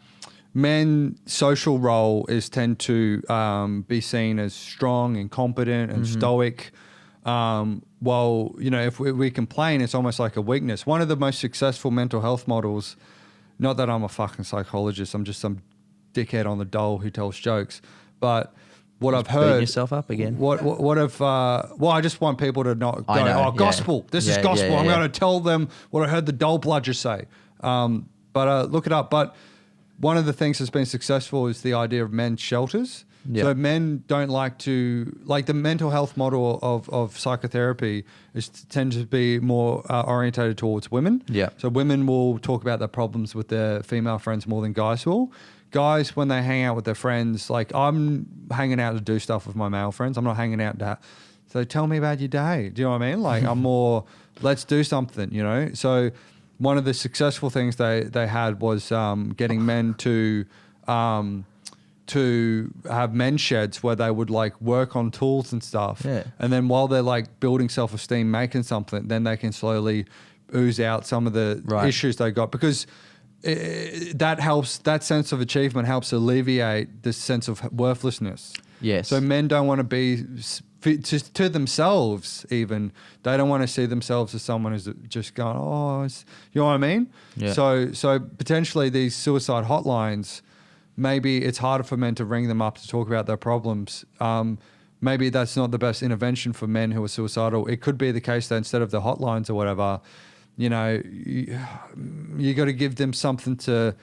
men's social role is tend to be seen as strong and competent and stoic. While, if we complain, it's almost like a weakness. One of the most successful mental health models, not that I'm a fucking psychologist, I'm just some dickhead on the dole who tells jokes, but what I've heard... Beating yourself up again. What if... I just want people to not go, gospel, this is gospel. I'm going to tell them what I heard the dole bludger say. But look it up. But one of the things that's been successful is the idea of men's shelters. Yep. So men don't like to... Like the mental health model of psychotherapy tends to be more orientated towards women. Yeah. So women will talk about their problems with their female friends more than guys will. Guys, when they hang out with their friends, like I'm hanging out to do stuff with my male friends. I'm not hanging out to... So tell me about your day. Do you know what I mean? Like I'm more, let's do something, So one of the successful things they had was getting men to have men's sheds where they would like work on tools and stuff. Yeah. And then while they're like building self-esteem, making something, then they can slowly ooze out some of the issues they got, because that helps, that sense of achievement helps alleviate this sense of worthlessness. Yes. So men don't want to be, to themselves even, they don't want to see themselves as someone who's just going, you know what I mean? Yeah. So potentially these suicide hotlines, maybe it's harder for men to ring them up to talk about their problems. Maybe that's not the best intervention for men who are suicidal. It could be the case that instead of the hotlines or whatever, you got to give them something to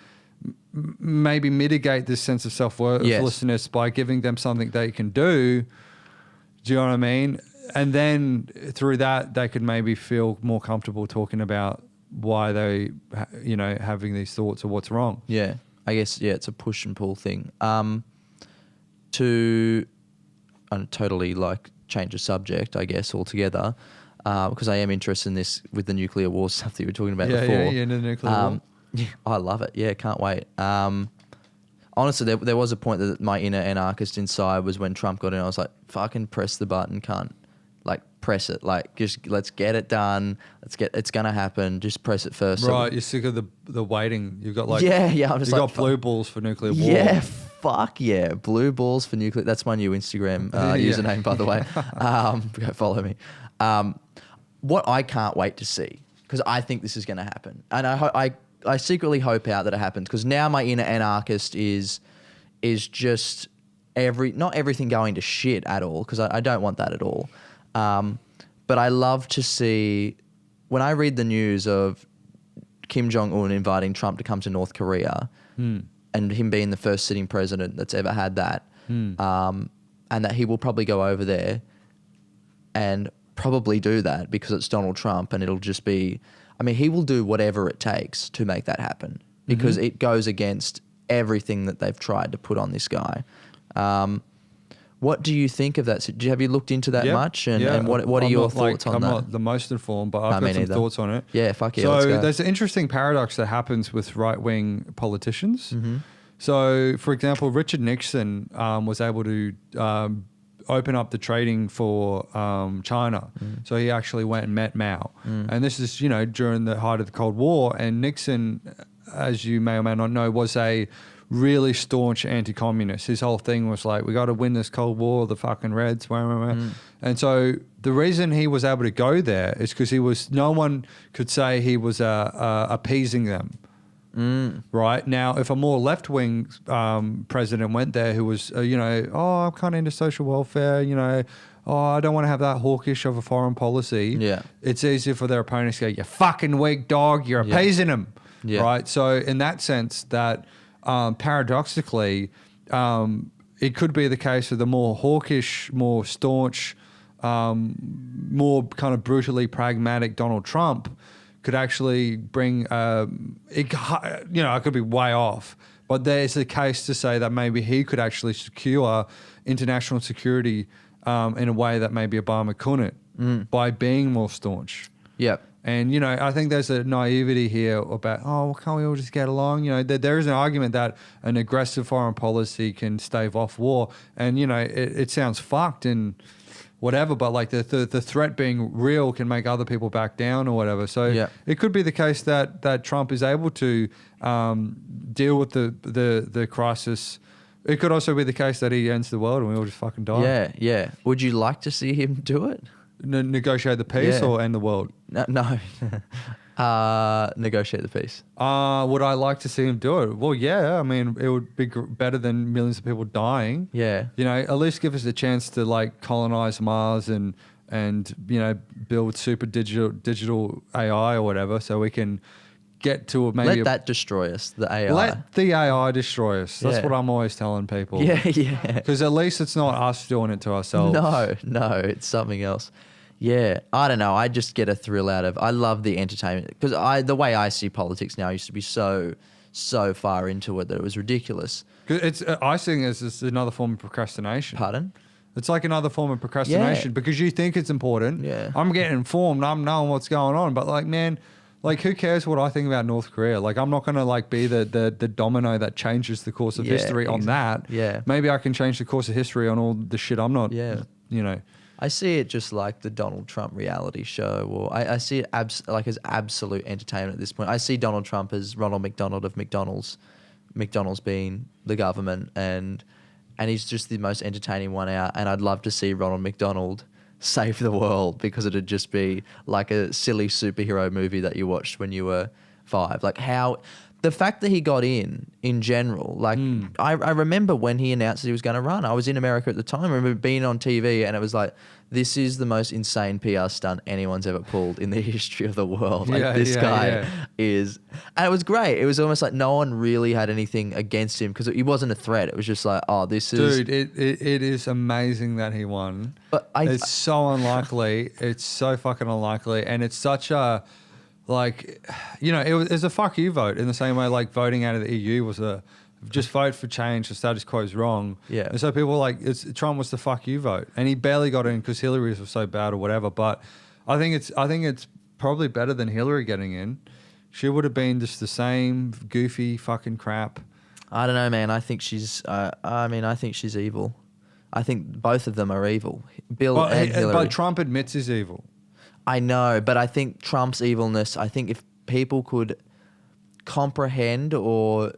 maybe mitigate this sense of self-worthlessness by giving them something they can do. Do you know what I mean? And then through that, they could maybe feel more comfortable talking about why they, having these thoughts or what's wrong. Yeah. I guess, it's a push and pull thing. To totally change the subject, I guess, altogether, because I am interested in this with the nuclear war stuff that you were talking about before. Yeah, you're into the nuclear war. Yeah, I love it. Yeah, can't wait. Honestly, there was a point that my inner anarchist inside was when Trump got in. I was like, fucking press the button, cunt. Press it. Just let's get it done. It's gonna happen. Just press it first. Right, you're sick of the waiting. You've got I'm just got blue balls for nuclear war. Yeah, fuck yeah, blue balls for nuclear. That's my new Instagram username, by the way. Go follow me. What I can't wait to see, because I think this is gonna happen, and I secretly hope out that it happens, because now my inner anarchist is just not everything going to shit at all, because I don't want that at all. But I love to see, when I read the news of Kim Jong-un inviting Trump to come to North Korea and him being the first sitting president that's ever had that, and that he will probably go over there and probably do that because it's Donald Trump, and it'll just be, he will do whatever it takes to make that happen, because it goes against everything that they've tried to put on this guy. What do you think of that? Have you looked into that much? And what are your thoughts on that? I'm not the most informed, but I've got some thoughts on it. Yeah, fuck yeah. So let's go. There's an interesting paradox that happens with right-wing politicians. So, for example, Richard Nixon was able to open up the trading for China. So he actually went and met Mao. And this is, during the height of the Cold War. And Nixon, as you may or may not know, was a really staunch anti-communist. His whole thing was like, we got to win this Cold War, the fucking Reds. And so the reason he was able to go there is because no one could say he was appeasing them. Right now, if a more left-wing president went there who was, I'm kind of into social welfare, I don't want to have that hawkish of a foreign policy. Yeah, it's easier for their opponents to go, you fucking weak dog, you're appeasing them. Yeah. Right. So in that sense, that paradoxically, it could be the case of the more hawkish, more staunch, more kind of brutally pragmatic Donald Trump could actually bring, I could be way off, but there's a case to say that maybe he could actually secure international security in a way that maybe Obama couldn't by being more staunch. Yep. And, you know, I think there's a naivety here about, oh, well, can't we all just get along? You know, there is an argument that an aggressive foreign policy can stave off war. And, you know, it sounds fucked and whatever, but like the threat being real can make other people back down or whatever. So it could be the case that Trump is able to deal with the crisis. It could also be the case that he ends the world and we all just fucking die. Yeah, yeah. Would you like to see him do it? Negotiate the peace or end the world? No. Negotiate the peace. Would I like to see him do it? Well, yeah. I mean, it would be better than millions of people dying. Yeah. You know, at least give us a chance to like colonize Mars and you know, build super digital AI or whatever, so we can get to maybe let that destroy us. The AI. Let the AI destroy us. That's what I'm always telling people. Yeah, yeah. Because at least it's not us doing it to ourselves. No, it's something else. Yeah, I don't know. I just get a thrill out of. I love the entertainment because the way I see politics now, I used to be so far into it that it was ridiculous. I think it's just another form of procrastination. Pardon? It's like another form of procrastination because you think it's important. Yeah. I'm getting informed. I'm knowing what's going on. But like, man, like who cares what I think about North Korea? Like I'm not going to like be the domino that changes the course of history on that. Yeah. Maybe I can change the course of history on all the shit I'm not, you know. I see it just like the Donald Trump reality show, or I see it as absolute entertainment at this point. I see Donald Trump as Ronald McDonald of McDonald's being the government, and he's just the most entertaining one out. And I'd love to see Ronald McDonald save the world because it'd just be like a silly superhero movie that you watched when you were 5. Like how the fact that he got in general, like I remember when he announced that he was going to run. I was in America at the time. I remember being on TV and it was like, this is the most insane PR stunt anyone's ever pulled in the history of the world. Like this guy is, and it was great. It was almost like no one really had anything against him because he wasn't a threat. It was just like, oh, this is... Dude, it is amazing that he won. But it's so unlikely. It's so fucking unlikely. And it's such a... Like, you know, it's a fuck you vote in the same way like voting out of the EU was a just vote for change, the status quo is wrong. Yeah. And so people were like, Trump was the fuck you vote. And he barely got in because Hillary's was so bad or whatever. But I think it's probably better than Hillary getting in. She would have been just the same goofy fucking crap. I don't know, man. I think she's I think she's evil. I think both of them are evil. Bill and Hillary. But Trump admits he's evil. I know, but I think Trump's evilness, I think if people could comprehend now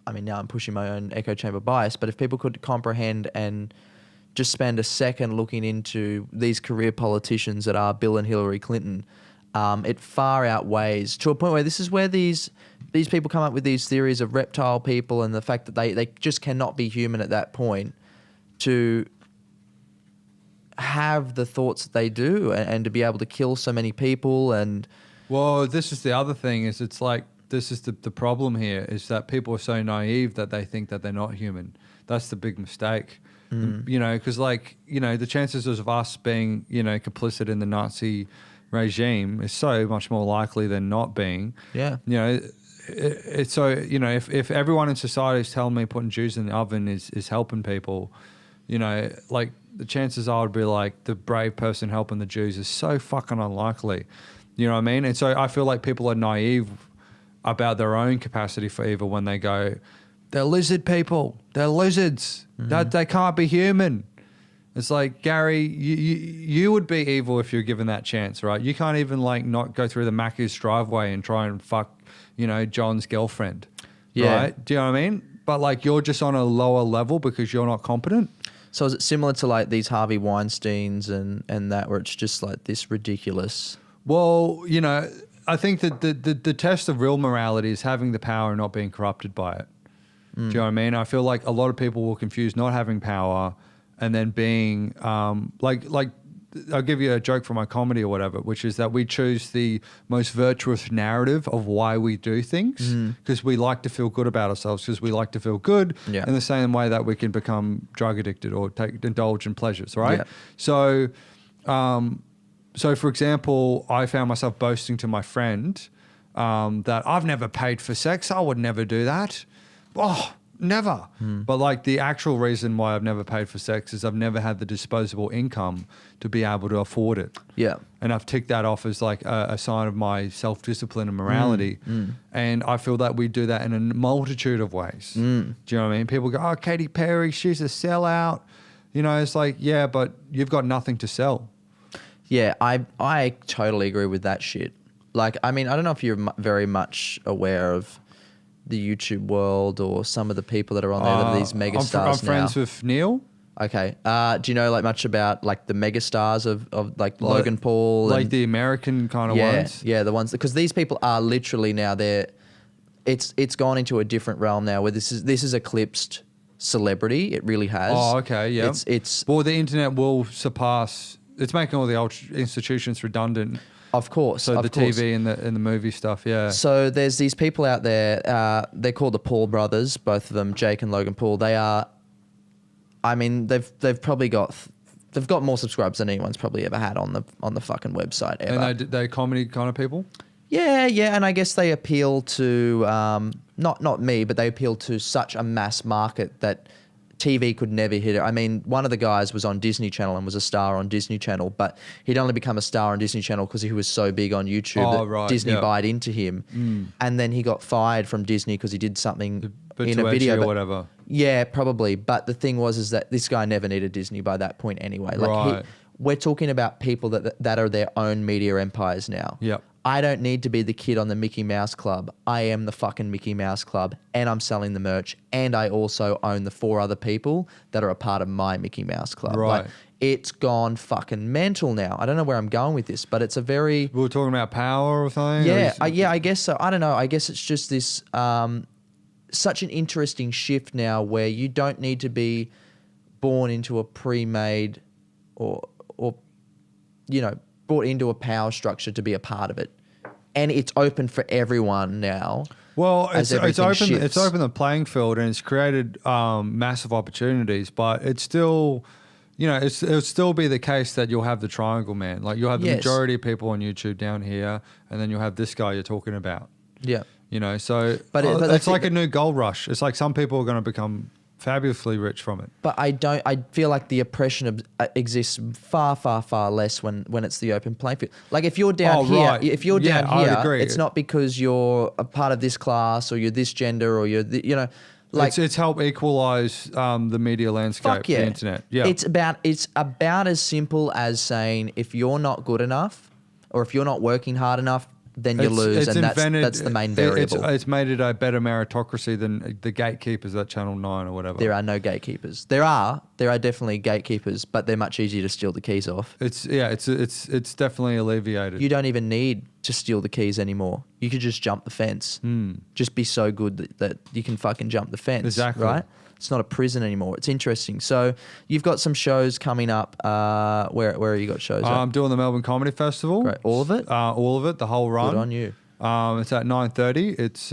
I'm pushing my own echo chamber bias, but if people could comprehend and just spend a second looking into these career politicians that are Bill and Hillary Clinton, it far outweighs to a point where this is where these people come up with these theories of reptile people and the fact that they just cannot be human at that point to have the thoughts that they do and to be able to kill so many people. And well, this is the other thing is it's like this is the problem here is that people are so naive that they think that they're not human. That's the big mistake. You know, because like, you know, the chances of us being, you know, complicit in the Nazi regime is so much more likely than not being. Yeah. You know, it's so, you know, if everyone in society is telling me putting Jews in the oven is helping people, you know, like the chances are would be like the brave person helping the Jews is so fucking unlikely. You know what I mean? And so I feel like people are naive about their own capacity for evil when they go, they're lizard people. They're lizards. They can't be human. It's like, Gary, you would be evil if you're given that chance, right? You can't even like not go through the Macca's driveway and try and fuck, you know, John's girlfriend. Yeah. Right? Do you know what I mean? But like you're just on a lower level because you're not competent. So is it similar to like these Harvey Weinsteins and that where it's just like this ridiculous? Well, you know, I think that the test of real morality is having the power and not being corrupted by it. Do you know what I mean? I feel like a lot of people will confuse not having power and then being like I'll give you a joke from my comedy or whatever, which is that we choose the most virtuous narrative of why we do things because we like to feel good about ourselves because we like to feel good in the same way that we can become drug addicted or indulge in pleasures, right? Yeah. So, for example, I found myself boasting to my friend that I've never paid for sex. I would never do that. Oh, Never. But like the actual reason why I've never paid for sex is I've never had the disposable income to be able to afford it. Yeah. And I've ticked that off as like a sign of my self-discipline and morality. And I feel that we do that in a multitude of ways. Do you know what I mean? People go, oh, Katy Perry, she's a sellout. You know, it's like, yeah, but you've got nothing to sell. Yeah, I totally agree with that shit. Like, I mean, I don't know if you're very much aware of the YouTube world or some of the people that are on there that are these megastars now. I'm friends with Neil. Okay. Do you know like much about like the megastars of like Logan Paul? Like and, the American kind of ones? Yeah, the ones, because these people are literally now it's gone into a different realm now where this is eclipsed celebrity. It really has. Oh, okay, yeah. It's well, the internet will surpass. It's making all the old institutions redundant. Of course. So the TV and the movie stuff, yeah. So there's these people out there. They're called the Paul brothers, both of them, Jake and Logan Paul. They are. I mean, they've probably got more subscribers than anyone's probably ever had on the fucking website ever. And they comedy kind of people. Yeah, and I guess they appeal to not me, but they appeal to such a mass market that TV could never hit it. I mean, one of the guys was on Disney Channel and was a star on Disney Channel, but he'd only become a star on Disney Channel because he was so big on YouTube that Disney buyed into him. And then he got fired from Disney because he did something in a video or whatever. Yeah, probably. But the thing was is that this guy never needed Disney by that point anyway. Like we're talking about people that are their own media empires now. Yep. I don't need to be the kid on the Mickey Mouse Club. I am the fucking Mickey Mouse Club, and I'm selling the merch, and I also own the 4 other people that are a part of my Mickey Mouse Club. Right. Like, it's gone fucking mental now. I don't know where I'm going with this, but it's a very... We were talking about power or something? Yeah, I guess so. I don't know. I guess it's just this... such an interesting shift now where you don't need to be born into a pre-made or you know, brought into a power structure to be a part of it. And it's open for everyone now. Well, it's open the playing field and it's created massive opportunities, but it's still, you know, it'll still be the case that you'll have the triangle man. Like you'll have the majority of people on YouTube down here, and then you'll have this guy you're talking about. Yeah. You know, so but it's like a new gold rush. It's like some people are going to become fabulously rich from it. But I feel like the oppression exists far, far, far less when it's the open playing field. Like if you're down here, it's not because you're a part of this class or you're this gender or you're, you know, like it's helped equalize the media landscape, the internet. Yeah. It's about as simple as saying if you're not good enough or if you're not working hard enough, then you lose, and that's the main variable. It's made it a better meritocracy than the gatekeepers at Channel 9 or whatever. There are no gatekeepers. There are definitely gatekeepers, but they're much eeasier to steal the keys off. It's definitely alleviated. You don't even need to steal the keys anymore. You could just jump the fence. Just be so good that you can fucking jump the fence. Exactly. Right? It's not a prison anymore. It's interesting. So you've got some shows coming up. Where you got shows? I'm doing the Melbourne Comedy Festival. Great. All of it? All of it. The whole run. Good on you. It's at 9:30. It's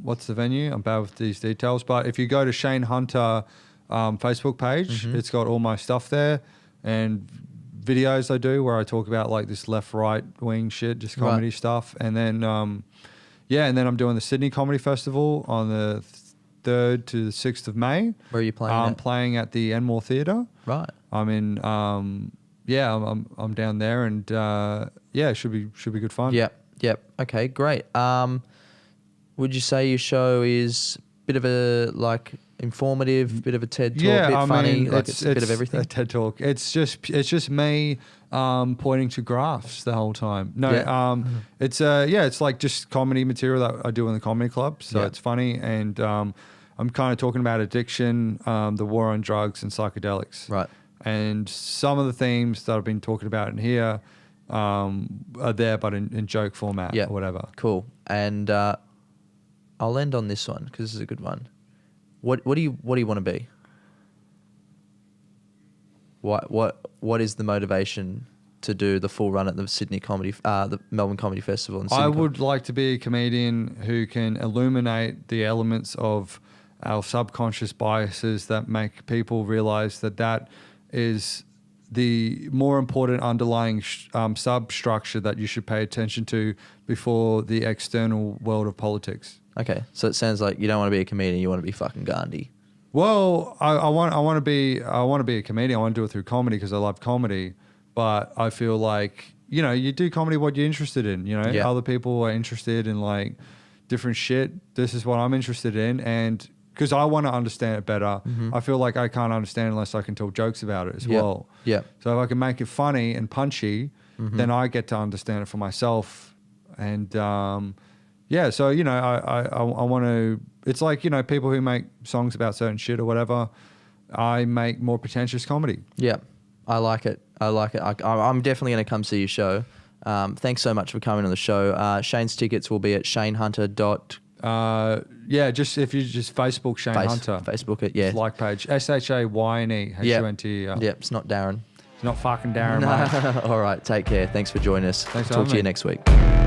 what's the venue? I'm bad with these details, but if you go to Shayne Hunter Facebook page, it's got all my stuff there and videos I do where I talk about like this left-right wing shit, just comedy stuff, and then and then I'm doing the Sydney Comedy Festival on the 3rd to the 6th of May. Where are you playing? I'm playing at the Enmore Theatre. Right. I'm in. I'm down there, and it should be good fun. Yep. Okay, great. Would you say your show is a bit of a like informative, bit of a TED talk, bit funny, like it's a bit of everything? A TED talk. It's just me pointing to graphs the whole time. No, it's like just comedy material that I do in the comedy club. So it's funny, and I'm kind of talking about addiction, the war on drugs and psychedelics. Right. And some of the themes that I've been talking about in here are there, but in joke format or whatever. Cool. And I'll end on this one because this is a good one. What do you want to be? What is the motivation to do the full run at the Sydney Comedy, the Melbourne Comedy Festival? And I would like to be a comedian who can illuminate the elements of our subconscious biases that make people realize that is the more important underlying substructure that you should pay attention to before the external world of politics. Okay. So it sounds like you don't want to be a comedian. You want to be fucking Gandhi. Well, I want to be a comedian. I want to do it through comedy because I love comedy. But I feel like, you know, you do comedy what you're interested in. You know, Yeah. other people are interested in like different shit. This is what I'm interested in, and because I want to understand it better. I feel like I can't understand unless I can tell jokes about it as well. Yeah. So if I can make it funny and punchy, then I get to understand it for myself. And yeah, so you know, I want to. It's like, you know, people who make songs about certain shit or whatever. I make more pretentious comedy. Yeah. I like it. I'm definitely going to come see your show. Thanks so much for coming on the show. Shayne's tickets will be at ShayneHunter. Yeah, just if you just Facebook Shayne Hunter. Facebook it, yeah. Like page. SHAYNE HUNT. Yep, it's not Darren. It's not fucking Darren, mate. All right, take care. Thanks for joining us. Thanks for Talk to having you me. next week.